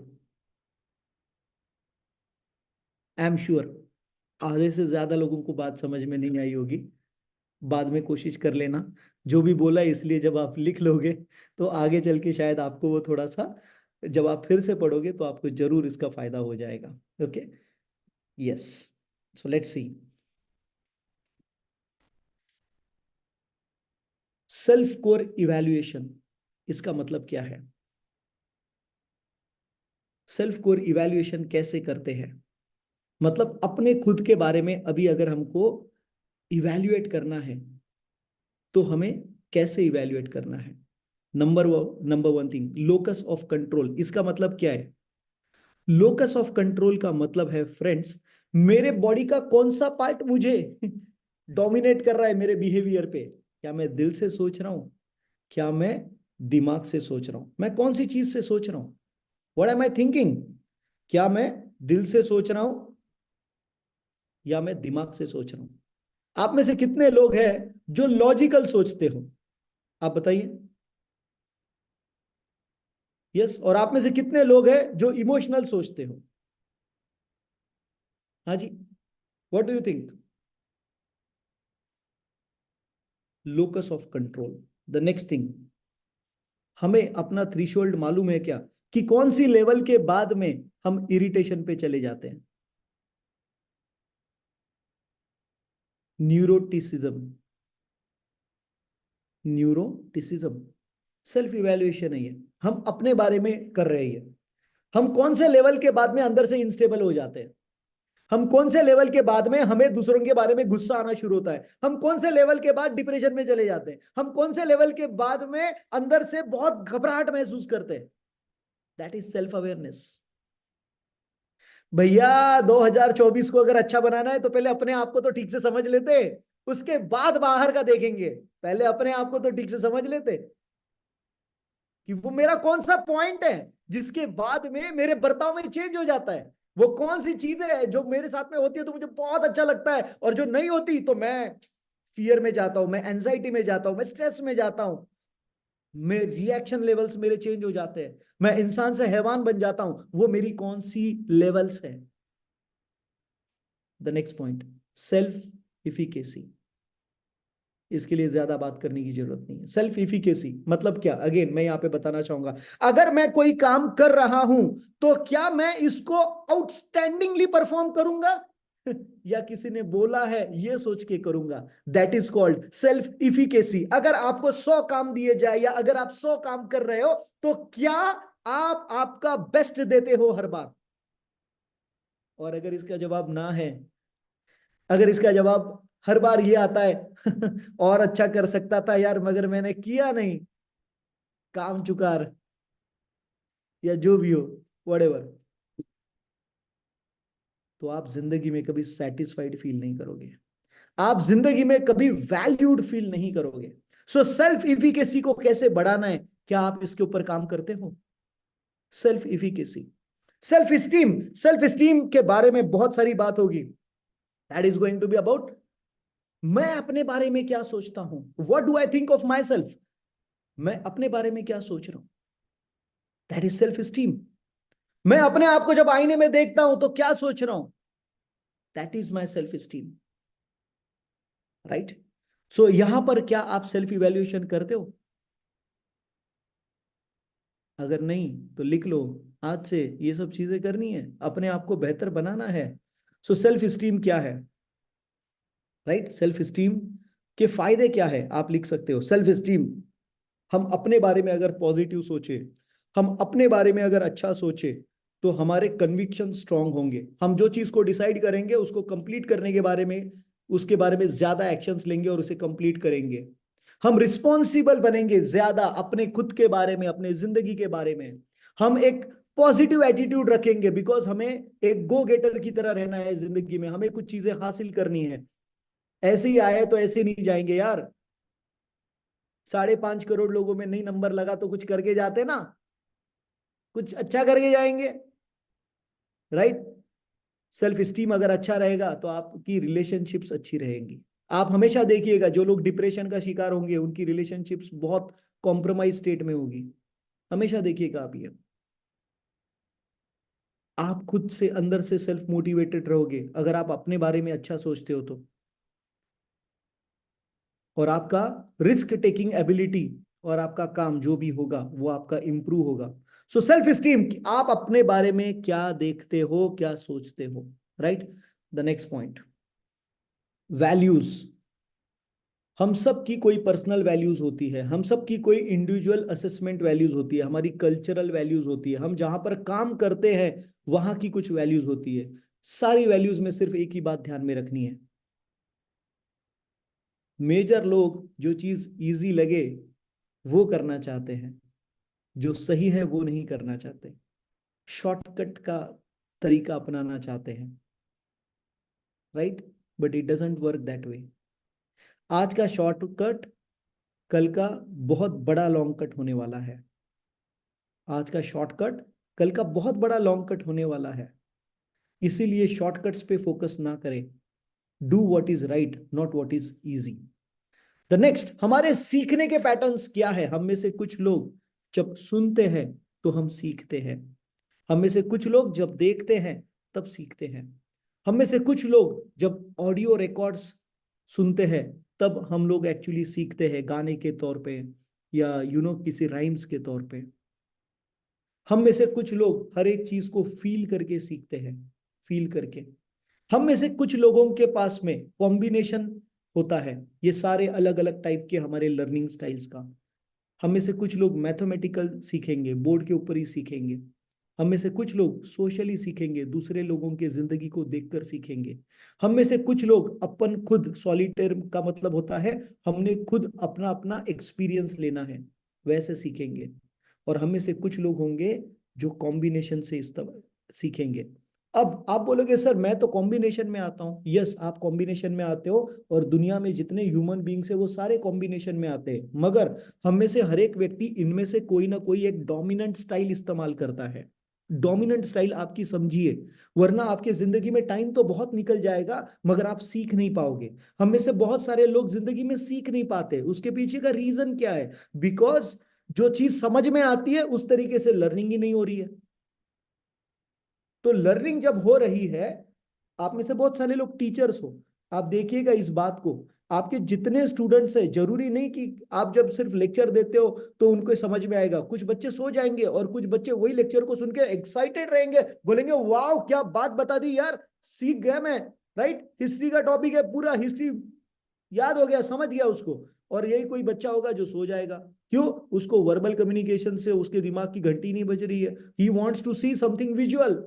I am sure आधे से ज्यादा लोगों को बात समझ में नहीं आई होगी। बाद में कोशिश कर लेना जो भी बोला, इसलिए जब आप लिख लोगे तो आगे चल के शायद आपको वो थोड़ा सा, जब आप फिर से पढ़ोगे तो आपको जरूर इसका फायदा हो जाएगा। Okay, yes, so let's see. Self core evaluation, इसका मतलब क्या है? सेल्फ कोर इवैल्यूएशन कैसे करते हैं? मतलब अपने खुद के बारे में अभी अगर हमको इवैल्यूएट करना है तो हमें कैसे इवैल्यूएट करना है? Number one thing, locus of control. इसका मतलब क्या है? लोकस ऑफ कंट्रोल का मतलब है फ्रेंड्स, मेरे बॉडी का कौन सा पार्ट मुझे डोमिनेट कर रहा है मेरे बिहेवियर पे। क्या मैं दिल से सोच रहा हूं? क्या मैं दिमाग से सोच रहा हूं? मैं कौन सी चीज से सोच रहा हूं? What am I thinking? क्या मैं दिल से सोच रहा हूं या मैं दिमाग से सोच रहा हूं? आप में से कितने लोग हैं जो लॉजिकल सोचते हो? आप बताइए। यस, और आप में से कितने लोग हैं जो इमोशनल सोचते हो? हाँ जी, what do you think? Locus of control. The next thing, हमें अपना थ्रेशोल्ड मालूम है क्या, कि कौन सी लेवल के बाद में हम इरिटेशन पे चले जाते हैं? न्यूरोटिसिज्म। न्यूरोटिसिज्म सेल्फ इवैल्यूएशन है ये। हम अपने बारे में कर रहे हैं। हम कौन से लेवल के बाद में अंदर से इंस्टेबल हो जाते हैं? हम कौन से लेवल के बाद में हमें दूसरों के बारे में गुस्सा आना शुरू होता है? हम कौन से लेवल के बाद डिप्रेशन में चले जाते हैं? हम कौन से लेवल के बाद में अंदर से बहुत घबराहट महसूस करते हैं? That is self awareness. भैया 2024 को अगर अच्छा बनाना है तो पहले अपने आप को तो ठीक से समझ लेते, उसके बाद बाहर का देखेंगे। पहले अपने आप को तो ठीक से समझ लेते कि वो मेरा कौन सा पॉइंट है जिसके बाद में मेरे बर्ताव में चेंज हो जाता है। वो कौन सी चीजें है जो मेरे साथ में होती है तो मुझे बहुत अच्छा लगता है, और जो नहीं होती तो मैं फियर में जाता हूं, मैं एंजाइटी में जाता हूं, मैं स्ट्रेस में जाता हूं, मैं रिएक्शन लेवल्स मेरे चेंज हो जाते हैं, मैं इंसान से हैवान बन जाता हूं। वो मेरी कौन सी लेवल्स है? The next point, self efficacy. इसके लिए ज्यादा बात करने की जरूरत नहीं है। सेल्फ इफिकेसी मतलब क्या? अगेन मैं यहां पे बताना चाहूंगा, अगर मैं कोई काम कर रहा हूं तो क्या मैं इसको आउटस्टैंडिंगली परफॉर्म करूंगा या किसी ने बोला है ये सोच के करूंगा? That is called self efficacy. अगर आपको 100 काम दिए जाए या अगर आप 100 काम कर रहे हो तो क्या आप आपका बेस्ट देते हो हर बार? और अगर इसका जवाब ना है, अगर इसका जवाब हर बार ये आता है और अच्छा कर सकता था यार मगर मैंने किया नहीं, काम चुकार या जो भी हो, व्हाटएवर, तो आप जिंदगी में कभी सेटिस्फाइड फील नहीं करोगे। आप जिंदगी में कभी वैल्यूड फील नहीं करोगे। सो सेल्फ इफिकेसी को कैसे बढ़ाना है, क्या आप इसके ऊपर काम करते हो? Self efficacy. Self esteem, self esteem के बारे में बहुत सारी बात होगी। That is going to be about मैं अपने बारे में क्या सोचता हूं, what do I think of myself. मैं अपने बारे में क्या सोच रहा हूं, दैट इज सेल्फ स्टीम। मैं अपने आप को जब आईने में देखता हूं तो क्या सोच रहा हूं, that is my self esteem. Right. So यहां पर क्या आप सेल्फ इवेल्युएशन करते हो? अगर नहीं तो लिख लो, आज से ये सब चीजें करनी है, अपने आप को बेहतर बनाना है। सो सेल्फ स्टीम क्या है? राइट। सेल्फ स्टीम के फायदे क्या है आप लिख सकते हो। सेल्फ स्टीम, हम अपने बारे में अगर पॉजिटिव सोचे, हम अपने बारे में अगर अच्छा सोचे, तो हमारे कन्विक्शन स्ट्रांग होंगे। हम जो चीज को डिसाइड करेंगे उसको कंप्लीट करने के बारे में, उसके बारे में ज्यादा एक्शंस लेंगे और उसे कंप्लीट करेंगे। हम रिस्पॉन्सिबल बनेंगे ज्यादा अपने खुद के बारे में, अपने जिंदगी के बारे में। हम एक पॉजिटिव एटीट्यूड रखेंगे, बिकॉज हमें एक गो गेटर की तरह रहना है जिंदगी में, हमें कुछ चीजें हासिल करनी है। ऐसे ही आए तो ऐसे नहीं जाएंगे यार। 5.5 करोड़ लोगों में नहीं नंबर लगा तो कुछ करके जाते ना, कुछ अच्छा करके जाएंगे। राइट। सेल्फ स्टीम अगर अच्छा रहेगा तो आपकी रिलेशनशिप्स अच्छी रहेंगी। आप हमेशा देखिएगा जो लोग डिप्रेशन का शिकार होंगे उनकी रिलेशनशिप्स बहुत कॉम्प्रोमाइज स्टेट में होगी। हमेशा देखिएगा आप ये। आप खुद से अंदर से सेल्फ मोटिवेटेड रहोगे अगर आप अपने बारे में अच्छा सोचते हो तो। और आपका रिस्क टेकिंग एबिलिटी और आपका काम जो भी होगा वो आपका इंप्रूव होगा। सो सेल्फ स्टीम, आप अपने बारे में क्या देखते हो, क्या सोचते हो। Right. The next point, values. हम सब की कोई पर्सनल वैल्यूज होती है, हम सब की कोई इंडिविजुअल असेसमेंट वैल्यूज होती है, हमारी कल्चरल वैल्यूज होती है, हम जहां पर काम करते हैं वहां की कुछ वैल्यूज होती है। सारी वैल्यूज में सिर्फ एक ही बात ध्यान में रखनी है। मेजर लोग जो चीज इजी लगे वो करना चाहते हैं, जो सही है वो नहीं करना चाहते, शॉर्टकट का तरीका अपनाना चाहते हैं। Right. But it doesn't work that way. आज का शॉर्टकट कल का बहुत बड़ा लॉन्ग कट होने वाला है। आज का शॉर्टकट कल का बहुत बड़ा लॉन्ग कट होने वाला है। इसीलिए शॉर्टकट्स पे फोकस ना करें। Do what is right, not what is easy. The next, हमारे सीखने के पैटर्न्स क्या है। हम में से कुछ लोग जब सुनते हैं तो हम सीखते हैं। हम में से कुछ लोग जब देखते हैं तब सीखते हैं। हम में से कुछ लोग जब ऑडियो रिकॉर्ड्स सुनते हैं तब हम लोग एक्चुअली सीखते हैं, गाने के तौर पे या किसी राइम्स के तौर पे। हम में से कुछ लोग हर एक चीज को फील करके सीखते हैं, फील करके। हम में से कुछ लोगों के पास में कॉम्बिनेशन होता है, ये सारे अलग अलग टाइप के हमारे लर्निंग स्टाइल्स का। हम में से कुछ लोग मैथमेटिकल सीखेंगे, बोर्ड के ऊपर ही सीखेंगे। हम में से कुछ लोग सोशली सीखेंगे, दूसरे लोगों के जिंदगी को देखकर सीखेंगे। हम में से कुछ लोग अपन खुद, सॉलिटेयर का मतलब होता है हमने खुद अपना अपना एक्सपीरियंस लेना है, वैसे सीखेंगे। और हम में से कुछ लोग होंगे जो कॉम्बिनेशन से इस तरह सीखेंगे। अब आप बोलोगे सर मैं तो कॉम्बिनेशन में आता हूं। यस, आप कॉम्बिनेशन में आते हो, और दुनिया में जितने ह्यूमन बींग्स है वो सारे कॉम्बिनेशन में आते हैं, मगर हम में से हर एक व्यक्ति इनमें से कोई ना कोई एक डोमिनेंट स्टाइल इस्तेमाल करता है। डोमिनेंट स्टाइल आपकी समझिए, वरना आपके जिंदगी में टाइम तो बहुत निकल जाएगा मगर आप सीख नहीं पाओगे। हम में से बहुत सारे लोग जिंदगी में सीख नहीं पाते, उसके पीछे का रीजन क्या है? बिकॉज जो चीज समझ में आती है उस तरीके से लर्निंग ही नहीं हो रही है। तो लर्निंग जब हो रही है, आप में से बहुत सारे लोग टीचर्स हो, आप देखिएगा इस बात को। आपके जितने स्टूडेंट्स हैं, जरूरी नहीं कि आप जब सिर्फ लेक्चर देते हो तो उनको समझ में आएगा। कुछ बच्चे सो जाएंगे और कुछ बच्चे वही लेक्चर को सुन के एक्साइटेड रहेंगे, बोलेंगे वाह क्या बात बता दी यार, सीख गया मैं। राइट। हिस्ट्री का टॉपिक है, पूरा हिस्ट्री याद हो गया, समझ गया उसको। और यही कोई बच्चा होगा जो सो जाएगा। क्यों? उसको वर्बल कम्युनिकेशन से उसके दिमाग की घंटी नहीं बज रही है। He wants to see something visual,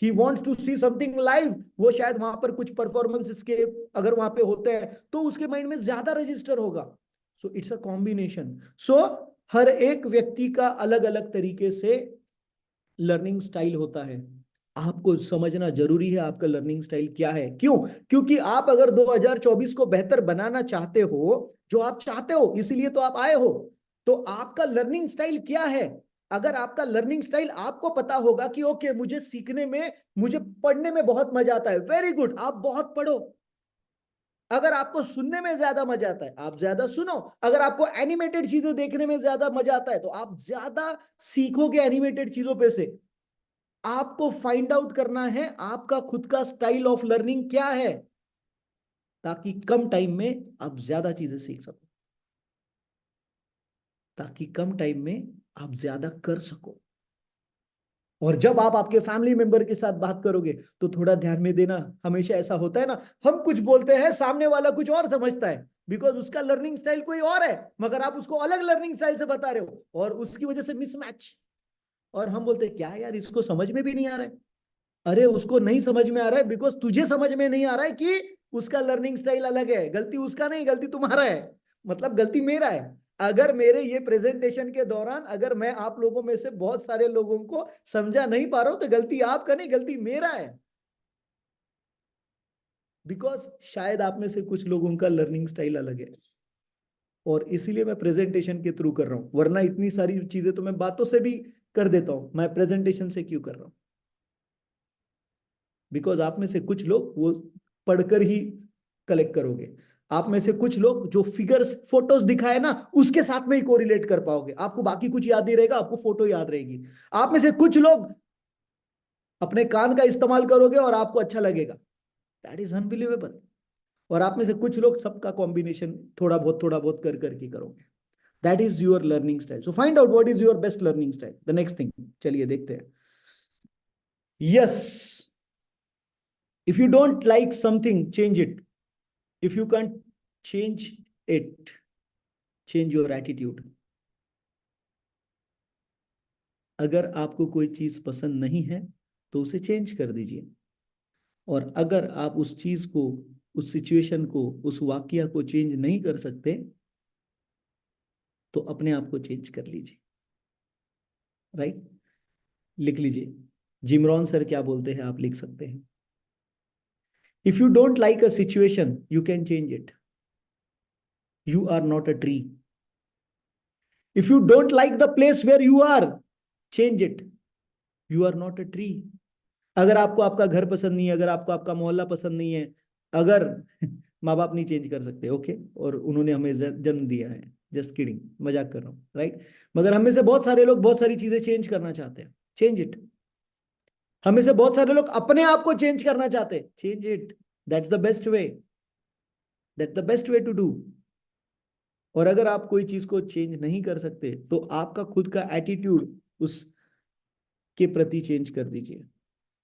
he wants to see something live. वो शायद वहां पर कुछ परफॉर्मेंस के अगर वहां पे होते हैं तो उसके माइंड में ज्यादा रजिस्टर होगा। So it's a combination. सो हर एक व्यक्ति का अलग अलग तरीके से लर्निंग स्टाइल होता है। आपको समझना जरूरी है आपका लर्निंग स्टाइल क्या है। क्यों? क्योंकि आप अगर 2024 को बेहतर बनाना चाहते हो, जो आप चाहते हो इसीलिए तो आप आए हो, तो आपका लर्निंग स्टाइल क्या है? अगर आपका लर्निंग स्टाइल आपको पता होगा कि ओके मुझे सीखने में, मुझे पढ़ने में बहुत मजा आता है, वेरी गुड, आप बहुत पढ़ो। अगर आपको सुनने में ज्यादा मजा आता है आप ज्यादा सुनो, अगर आपको एनिमेटेड चीजें देखने में ज्यादा मजा आता है तो आप ज्यादा सीखोगे एनिमेटेड चीजों पे से। आपको फाइंड आउट करना है आपका खुद का स्टाइल ऑफ लर्निंग क्या है, ताकि कम टाइम में आप ज्यादा चीजें सीख सको, ताकि कम टाइम में आप ज्यादा कर सको। और जब आप आपके फैमिली मेंबर के साथ बात करोगे तो थोड़ा ध्यान में देना, हमेशा ऐसा होता है ना, हम कुछ बोलते हैं सामने वाला कुछ और समझता है, बिकॉज उसका लर्निंग स्टाइल कोई और है, मगर आप उसको अलग लर्निंग स्टाइल से बता रहे हो और उसकी वजह से मिसमैच। और हम बोलते हैं क्या यार इसको समझ में भी नहीं आ रहा है। अरे उसको नहीं समझ में आ रहा है बिकॉज तुझे समझ में नहीं आ रहा है कि उसका लर्निंग स्टाइल अलग है। गलती उसका नहीं, गलती तुम्हारा है, मतलब गलती मेरा है। अगर मेरे ये प्रेजेंटेशन के दौरान अगर मैं आप लोगों में से बहुत सारे लोगों को समझा नहीं पा रहा हूं तो गलती आपका नहीं, गलती मेरा है। बिकॉज शायद आप में से कुछ लोगों का लर्निंग स्टाइल अलग है, और इसीलिए मैं प्रेजेंटेशन के थ्रू कर रहा हूं, वरना इतनी सारी चीजें तो मैं बातों से भी कर देता हूं, मैं प्रेजेंटेशन से क्यों कर रहा हूं? बिकॉज आप में से कुछ लोग वो पढ़कर ही कलेक्ट करोगे, आप में से कुछ लोग जो फिगर्स फोटोज दिखाए ना उसके साथ में ही कोरिलेट कर पाओगे, आपको बाकी कुछ याद नहीं रहेगा, आपको फोटो याद रहेगी। आप में से कुछ लोग अपने कान का इस्तेमाल करोगे और आपको अच्छा लगेगा, दैट इज अनबिलीवेबल। और आप में से कुछ लोग सबका कॉम्बिनेशन थोड़ा बहुत कर करके करोगे। That is your learning style. So find out what is your best learning style, the next thing. चलिए देखते हैं। Yes, if you don't like something change it, if you can't change it, change your attitude। अगर आपको कोई चीज पसंद नहीं है तो उसे चेंज कर दीजिए, और अगर आप उस चीज को, उस सिचुएशन को, उस वाकया को चेंज नहीं कर सकते तो अपने आप को चेंज कर लीजिए। राइट, लिख लीजिए। जिमरॉन सर क्या बोलते हैं, आप लिख सकते हैं। If you don't like a situation you can change it, you are not a tree. If you don't like the place where you are, change it, you are not a tree. अगर आपको आपका घर पसंद नहीं है, अगर आपको आपका मोहल्ला पसंद नहीं है, अगर माँ बाप नहीं चेंज कर सकते, ओके, और उन्होंने हमें जन्म दिया है, जस्ट किडिंग, मजाक कर रहा हूँ, राइट। मगर हमें से बहुत सारे लोग बहुत सारी चीजें चेंज करना चाहते हैं, चेंज इट। हमें से बहुत सारे लोग अपने आप को चेंज करना चाहते हैं, change it. That's the best way, that's the best way to do. और अगर आप कोई चीज को चेंज नहीं कर सकते तो आपका खुद का एटीट्यूड उसके प्रति चेंज कर दीजिए।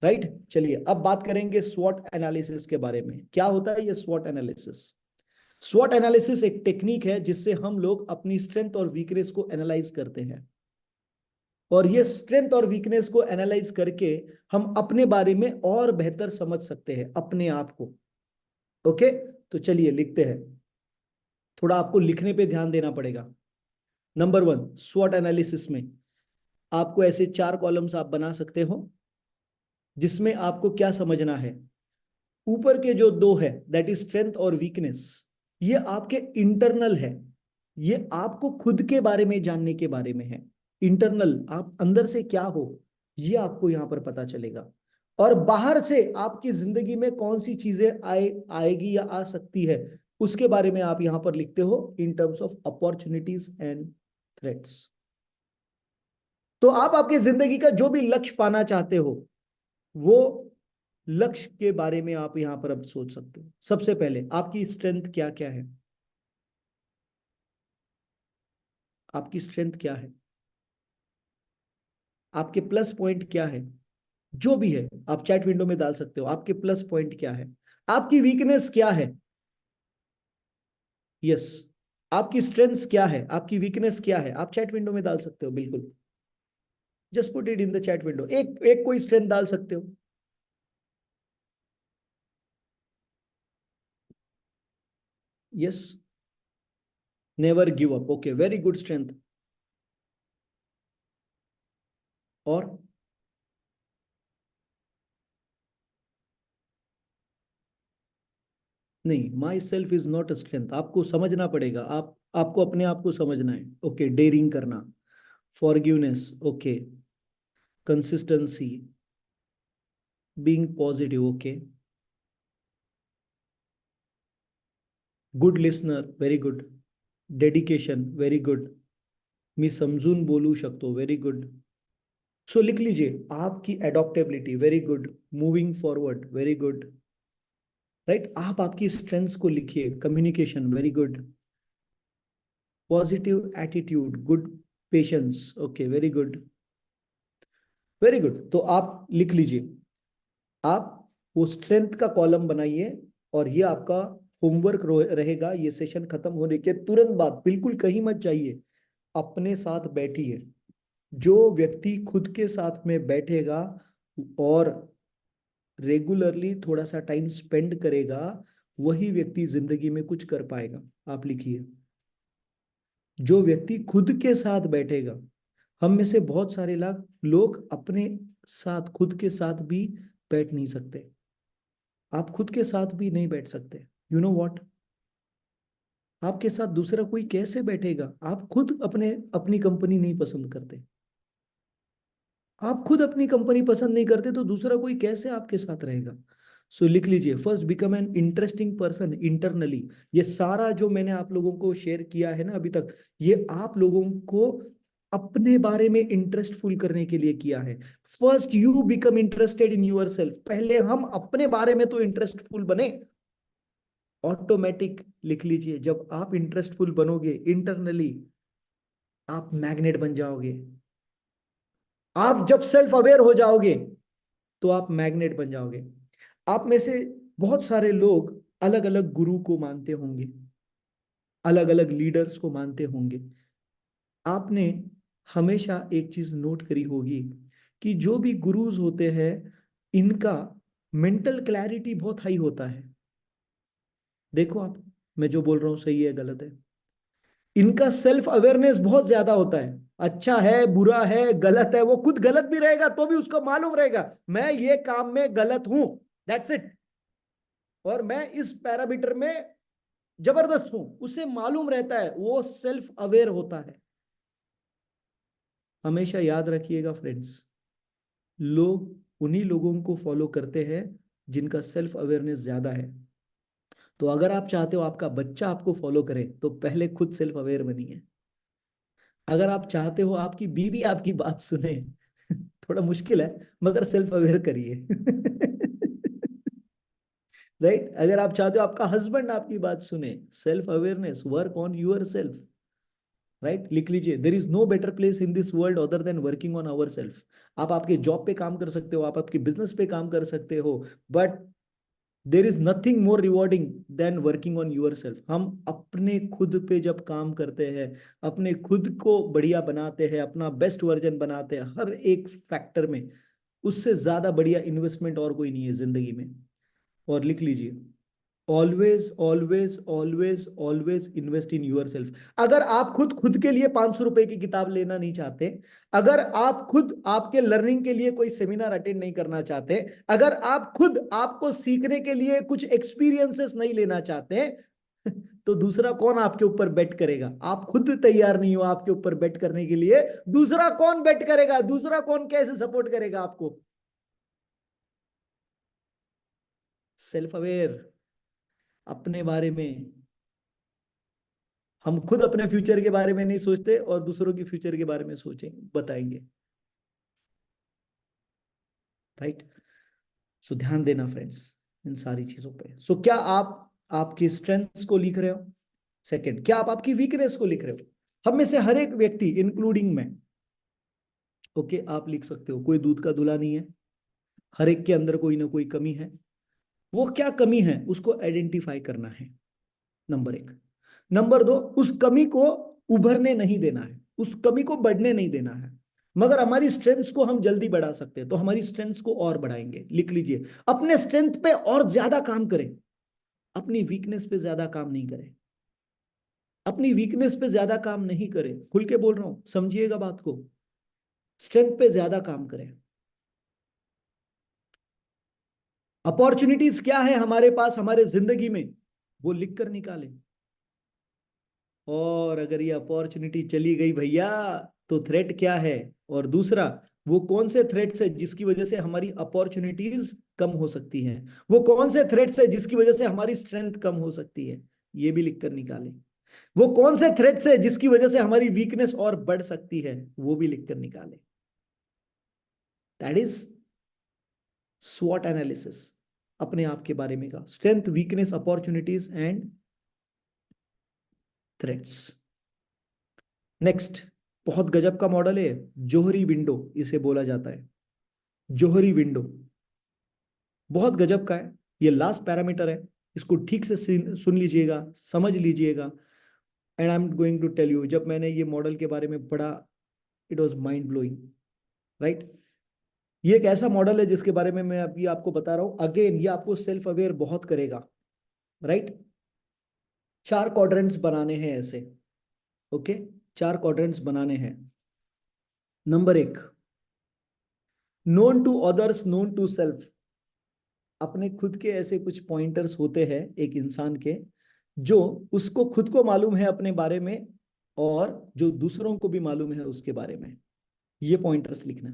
राइट, चलिए अब बात करेंगे स्वॉट एनालिसिस के बारे में। क्या होता है ये स्वॉट एनालिसिस? स्वॉट एनालिसिस एक टेक्निक है जिससे हम लोग अपनी स्ट्रेंथ और वीकनेस को एनालाइज करते हैं, और ये स्ट्रेंथ और वीकनेस को एनालाइज करके हम अपने बारे में और बेहतर समझ सकते हैं अपने आप को। ओके, तो चलिए लिखते हैं। थोड़ा आपको लिखने पे ध्यान देना पड़ेगा। नंबर वन, स्वॉट एनालिसिस में आपको ऐसे 4 कॉलम्स आप बना सकते हो, जिसमें आपको क्या समझना है। ऊपर के जो 2 है, दैट इज स्ट्रेंथ और वीकनेस, ये आपके इंटरनल है, ये आपको खुद के बारे में जानने के बारे में है। इंटरनल, आप अंदर से क्या हो, ये आपको यहां पर पता चलेगा। और बाहर से आपकी जिंदगी में कौन सी चीजें आएगी या आ सकती है, उसके बारे में आप यहां पर लिखते हो in terms of opportunities and threats. तो आप आपकी जिंदगी का जो भी लक्ष्य पाना चाहते हो, वो लक्ष्य के बारे में आप यहां पर अब सोच सकते हो। सबसे पहले आपकी स्ट्रेंथ क्या क्या है, आपकी स्ट्रेंथ क्या है, आपके प्लस पॉइंट क्या है, जो भी है आप चैट विंडो में डाल सकते हो। आपके प्लस पॉइंट क्या है, आपकी वीकनेस क्या है, यस, आपकी स्ट्रेंथ्स क्या है, आपकी वीकनेस क्या है, आप चैट विंडो में डाल सकते हो, बिल्कुल। Just put it in the chat window, एक एक कोई स्ट्रेंथ डाल सकते हो। Yes, never give up, okay, very good strength. और नहीं, myself is not a strength, आपको समझना पड़ेगा, आपको अपने आप को समझना है। ओके, डेयरिंग करना, forgiveness, okay, consistency, being positive, okay, good listener, very good. Dedication, very good. मी समजून बोलू शकतो, व्हेरी गुड. सो लिख लीजिए आपकी एडॉप्टेबिलिटी, very good. Moving forward, very good. Right, आप आपकी स्ट्रेंथ्स को लिखिए. Communication, very good. Positive attitude, good. Patience, okay, very good. Very good. तो आप लिख लीजिए, आप वो स्ट्रेंथ का कॉलम बनाइए और ये आपका होमवर्क रहेगा. ये सेशन खत्म होने के तुरंत बाद, बिल्कुल कहीं मत जाइए, अपने साथ बैठिए. जो व्यक्ति खुद के साथ में बैठेगा और रेगुलरली थोड़ा सा टाइम स्पेंड करेगा, वही व्यक्ति जिंदगी में कुछ कर पाएगा. आप लिखिए, जो व्यक्ति खुद के साथ बैठेगा. हम में से बहुत सारे लोग अपने साथ, खुद के साथ भी बैठ नहीं सकते. आप खुद के साथ भी नहीं बैठ सकते. यू नो व्हाट, आपके साथ दूसरा कोई कैसे बैठेगा? आप खुद अपनी कंपनी नहीं पसंद करते. आप खुद अपनी कंपनी पसंद नहीं करते तो दूसरा कोई कैसे आपके साथ रहेगा? सो लिख लीजिए, first become an interesting person internally. ये सारा जो मैंने आप लोगों को शेयर किया है ना अभी तक, ये आप लोगों को अपने बारे में इंटरेस्टफुल करने के लिए किया है. First you become interested in yourself. पहले हम अपने बारे में तो इंटरेस्टफुल बने. ऑटोमेटिक लिख लीजिए, जब आप इंटरेस्टफुल बनोगे इंटरनली, आप मैग्नेट बन जाओगे. आप जब सेल्फ अवेयर हो जाओगे तो आप मैग्नेट बन जाओगे. आप में से बहुत सारे लोग अलग अलग गुरु को मानते होंगे, अलग अलग लीडर्स को मानते होंगे. आपने हमेशा एक चीज नोट करी होगी कि जो भी गुरुज होते हैं, इनका मेंटल क्लैरिटी बहुत हाई होता है. देखो आप, मैं जो बोल रहा हूं सही है गलत है? इनका सेल्फ अवेयरनेस बहुत ज्यादा होता है. अच्छा है, बुरा है, गलत है, वो खुद गलत भी रहेगा तो भी उसको मालूम रहेगा मैं ये काम में गलत हूं. That's it. और मैं इस पैरामीटर में जबरदस्त हूं, उसे मालूम रहता है, वो सेल्फ अवेयर होता है. हमेशा याद रखिएगा फ्रेंड्स, लोग उन्हीं लोगों को फॉलो करते हैं जिनका सेल्फ अवेयरनेस ज्यादा है. तो अगर आप चाहते हो आपका बच्चा आपको फॉलो करे, तो पहले खुद सेल्फ अवेयर बनिए. अगर आप चाहते हो आपकी बीवी आपकी बात सुने, थोड़ा मुश्किल है, मगर सेल्फ अवेयर करिए. राइट, अगर आप चाहते हो आपका हस्बैंड आपकी बात सुने, self awareness, work on yourself. Right, लिख लीजिए, there is no better place in this world other than working on ourself. आप आपके जॉब पे काम कर सकते हो, आप आपके बिजनेस पे काम कर सकते हो, but there is nothing more rewarding than working on yourself. हम अपने खुद पे जब काम करते हैं, अपने खुद को बढ़िया बनाते हैं, अपना बेस्ट वर्जन बनाते हैं हर एक फैक्टर में, उससे ज्यादा बढ़िया इन्वेस्टमेंट और कोई नहीं है जिंदगी में. और लिख लीजिए, always always always always invest in yourself. अगर आप खुद खुद के लिए 500 रुपए की किताब लेना नहीं चाहते, अगर आप खुद आपके लर्निंग के लिए कोई सेमिनार अटेंड नहीं करना चाहते, अगर आप खुद आपको सीखने के लिए कुछ एक्सपीरियंसेस नहीं लेना चाहते, तो दूसरा कौन आपके ऊपर बेट करेगा? आप खुद तैयार नहीं हो आपके ऊपर बेट करने के लिए, दूसरा कौन बेट करेगा? दूसरा कौन कैसे सपोर्ट करेगा आपको? सेल्फ अवेयर, अपने बारे में. हम खुद अपने फ्यूचर के बारे में नहीं सोचते और दूसरों की फ्यूचर के बारे में सोचेंगे, बताएंगे. राइट. सो ध्यान देना फ्रेंड्स इन सारी चीजों पे. सो क्या आप आपकी स्ट्रेंथ्स को लिख रहे हो? सेकंड, क्या आप आपकी वीकनेस को लिख रहे हो? हम में से हर एक व्यक्ति इंक्लूडिंग मैं, ओके, आप लिख सकते हो, कोई दूध का धुला नहीं है. हर एक के अंदर कोई ना कोई कमी है. वो क्या कमी है उसको आइडेंटिफाई करना है, नंबर एक. नंबर दो, उस कमी को उभरने नहीं देना है, उस कमी को बढ़ने नहीं देना है. मगर हमारी स्ट्रेंथ्स को हम जल्दी बढ़ा सकते हैं, तो हमारी स्ट्रेंथ्स को और बढ़ाएंगे. लिख लीजिए, अपने स्ट्रेंथ पे और ज्यादा काम करें, अपनी वीकनेस पे ज्यादा काम नहीं करें. अपनी वीकनेस पे ज्यादा काम नहीं करें, खुल के बोल रहा हूं, समझिएगा बात को. स्ट्रेंथ पे ज्यादा काम करें. अपॉर्चुनिटीज क्या है हमारे पास हमारे जिंदगी में, वो लिख कर निकालें. और अगर ये अपॉर्चुनिटी चली गई भैया, तो थ्रेट क्या है? और दूसरा, वो कौन से थ्रेट्स है जिसकी वजह से हमारी अपॉर्चुनिटीज कम हो सकती हैं? वो कौन से थ्रेट्स है जिसकी वजह से हमारी स्ट्रेंथ कम हो सकती है? ये भी लिखकर निकालें। वो कौन से थ्रेट्स है जिसकी वजह से हमारी वीकनेस और बढ़ सकती है, वो भी लिखकर निकालें। दैट इज स्वॉट एनालिसिस, अपने आप के बारे में का strength, weakness, opportunities and threats. Next, बहुत गजब का मॉडल है, जोहरी विंडो इसे बोला जाता है। जोहरी विंडो बहुत गजब का है। ये लास्ट पैरामीटर है, इसको ठीक से सुन लीजिएगा, समझ लीजिएगा। And I am going to tell you, जब मैंने ये मॉडल के बारे में पढ़ा, it was mind blowing, right. ये एक ऐसा मॉडल है जिसके बारे में मैं अभी आपको बता रहा हूं। अगेन ये आपको सेल्फ अवेयर बहुत करेगा, राइट। 4 क्वाड्रेंट्स बनाने हैं ऐसे, ओके। 4 क्वाड्रेंट्स बनाने हैं। Number 1, known to others, known to self. अपने खुद के ऐसे कुछ पॉइंटर्स होते हैं एक इंसान के, जो उसको खुद को मालूम है अपने बारे में, और जो दूसरों को भी मालूम है उसके बारे में। ये पॉइंटर्स लिखना।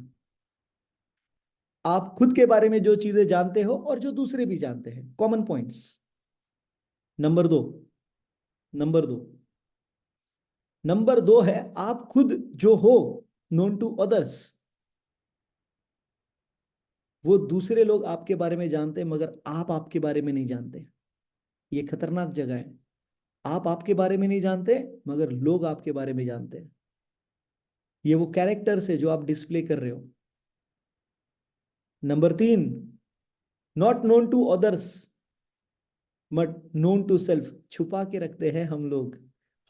आप खुद के बारे में जो चीजें जानते हो और जो दूसरे भी जानते हैं, common points. Number 2, number 2, number 2 है आप खुद जो हो, नोन टू अदर्स। वो दूसरे लोग आपके बारे में जानते हैं मगर आप आपके बारे में नहीं जानते। ये खतरनाक जगह है। आप आपके बारे में नहीं जानते मगर लोग आपके बारे में जानते हैं। ये वो कैरेक्टर्स है जो आप डिस्प्ले कर रहे हो। Number 3, not known to others but known to self. छुपा के रखते हैं हम लोग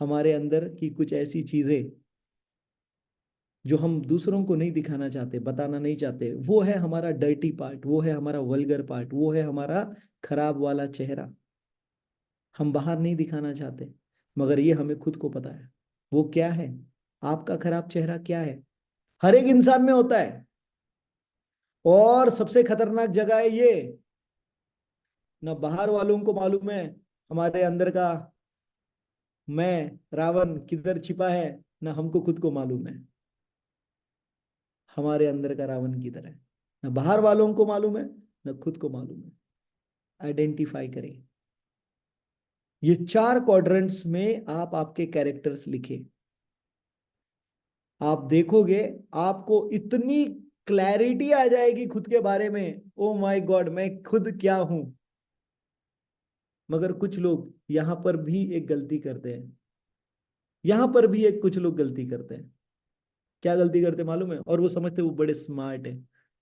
हमारे अंदर की कुछ ऐसी चीजें जो हम दूसरों को नहीं दिखाना चाहते, बताना नहीं चाहते। वो है हमारा डर्टी पार्ट, वो है हमारा वल्गर पार्ट, वो है हमारा खराब वाला चेहरा। हम बाहर नहीं दिखाना चाहते मगर ये हमें खुद को पता है। वो क्या है? आपका खराब चेहरा क्या है? हर एक इंसान में होता है। और सबसे खतरनाक जगह है ये, ना बाहर वालों को मालूम है हमारे अंदर का मैं रावण किधर छिपा है, ना हमको खुद को मालूम है हमारे अंदर का रावण किधर है। ना बाहर वालों को मालूम है, ना खुद को मालूम है। आइडेंटिफाई करें। ये 4 क्वाड्रेंट्स में आप आपके कैरेक्टर्स लिखे। आप देखोगे आपको इतनी क्लैरिटी आ जाएगी खुद के बारे में, ओ माय गॉड मैं खुद क्या हूं। मगर कुछ लोग यहां पर भी एक गलती करते हैं। यहां पर भी एक कुछ लोग गलती करते हैं। क्या गलती करते मालूम है? और वो समझते वो बड़े स्मार्ट है।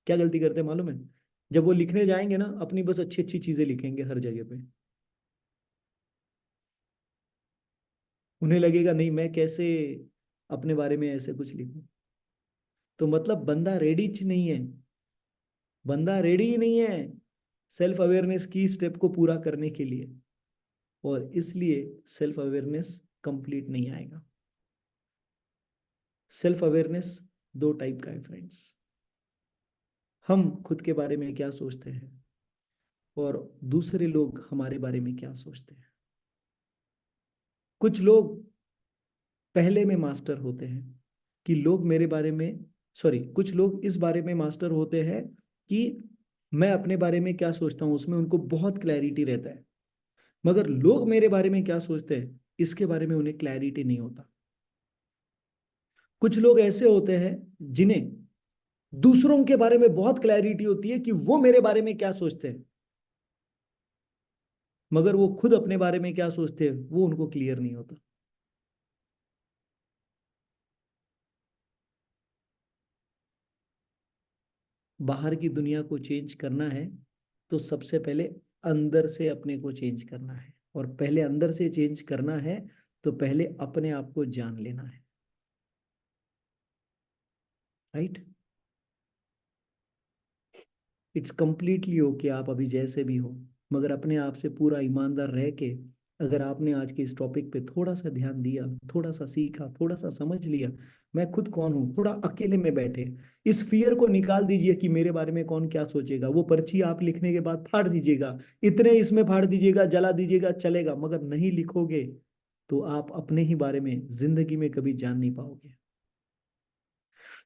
क्या गलती करते मालूम है? जब वो लिखने जाएंगे ना, अपनी बस अच्छी अच्छी चीजें लिखेंगे हर जगह पे। उन्हें लगेगा नहीं मैं कैसे अपने बारे में ऐसे कुछ लिखूं। तो मतलब बंदा रेडी नहीं है, बंदा रेडी ही नहीं है सेल्फ अवेयरनेस की स्टेप को पूरा करने के लिए। और इसलिए सेल्फ अवेयरनेस कंप्लीट नहीं आएगा। सेल्फ अवेयरनेस 2 टाइप का है फ्रेंड्स। हम खुद के बारे में क्या सोचते हैं और दूसरे लोग हमारे बारे में क्या सोचते हैं। कुछ लोग पहले में मास्टर होते हैं कि लोग मेरे बारे में, सॉरी, कुछ लोग इस बारे में मास्टर होते हैं कि मैं अपने बारे में क्या सोचता हूं, उसमें उनको बहुत क्लैरिटी रहता है। मगर लोग मेरे बारे में क्या सोचते हैं इसके बारे में उन्हें क्लैरिटी नहीं होता। कुछ लोग ऐसे होते हैं जिन्हें दूसरों के बारे में बहुत क्लैरिटी होती है कि वो मेरे बारे में क्या सोचते हैं, मगर वो खुद अपने बारे में क्या सोचते हैं वो उनको क्लियर नहीं होता। बाहर की दुनिया को चेंज करना है तो सबसे पहले अंदर से अपने को चेंज करना है, और पहले अंदर से चेंज करना है तो पहले अपने आप को जान लेना है, राइट। इट्स कंप्लीटली ओके आप अभी जैसे भी हो, मगर अपने आप से पूरा ईमानदार रह के अगर आपने आज के इस टॉपिक पे थोड़ा सा ध्यान दिया, थोड़ा सा सीखा, थोड़ा सा समझ लिया मैं खुद कौन हूँ, थोड़ा अकेले में बैठे इस फियर को निकाल दीजिए कि मेरे बारे में कौन क्या सोचेगा। वो पर्ची आप लिखने के बाद फाड़ दीजिएगा, इतने इसमें फाड़ दीजिएगा, जला दीजिएगा, चलेगा, मगर नहीं लिखोगे तो आप अपने ही बारे में जिंदगी में कभी जान नहीं पाओगे।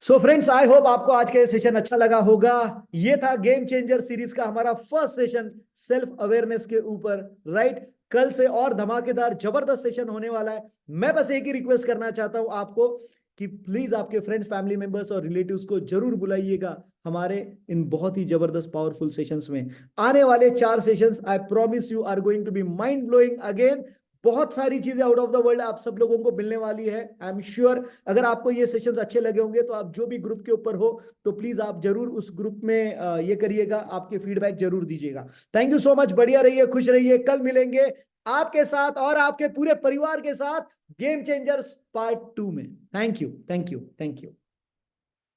सो फ्रेंड्स, आई होप आपको आज का सेशन अच्छा लगा होगा। ये था गेम चेंजर सीरीज का हमारा फर्स्ट सेशन सेल्फ अवेयरनेस के ऊपर, राइट। कल से और धमाकेदार जबरदस्त सेशन होने वाला है। मैं बस एक ही रिक्वेस्ट करना चाहता हूं आपको कि प्लीज आपके फ्रेंड्स, फैमिली मेंबर्स और रिलेटिव्स को जरूर बुलाइएगा हमारे इन बहुत ही जबरदस्त पावरफुल सेशंस में। आने वाले 4 sessions I promise you are going to be mind blowing again. बहुत सारी चीजें आउट ऑफ द वर्ल्ड आप सब लोगों को मिलने वाली है, आई एम श्योर। अगर आपको ये सेशंस अच्छे लगे होंगे तो आप जो भी ग्रुप के ऊपर हो तो प्लीज आप जरूर उस ग्रुप में ये करिएगा, आपके फीडबैक जरूर दीजिएगा। थैंक यू सो मच, बढ़िया रहिए, खुश रहिए। कल मिलेंगे आपके साथ और आपके पूरे परिवार के साथ गेम चेंजर्स पार्ट 2 में। Thank you, thank you, thank you.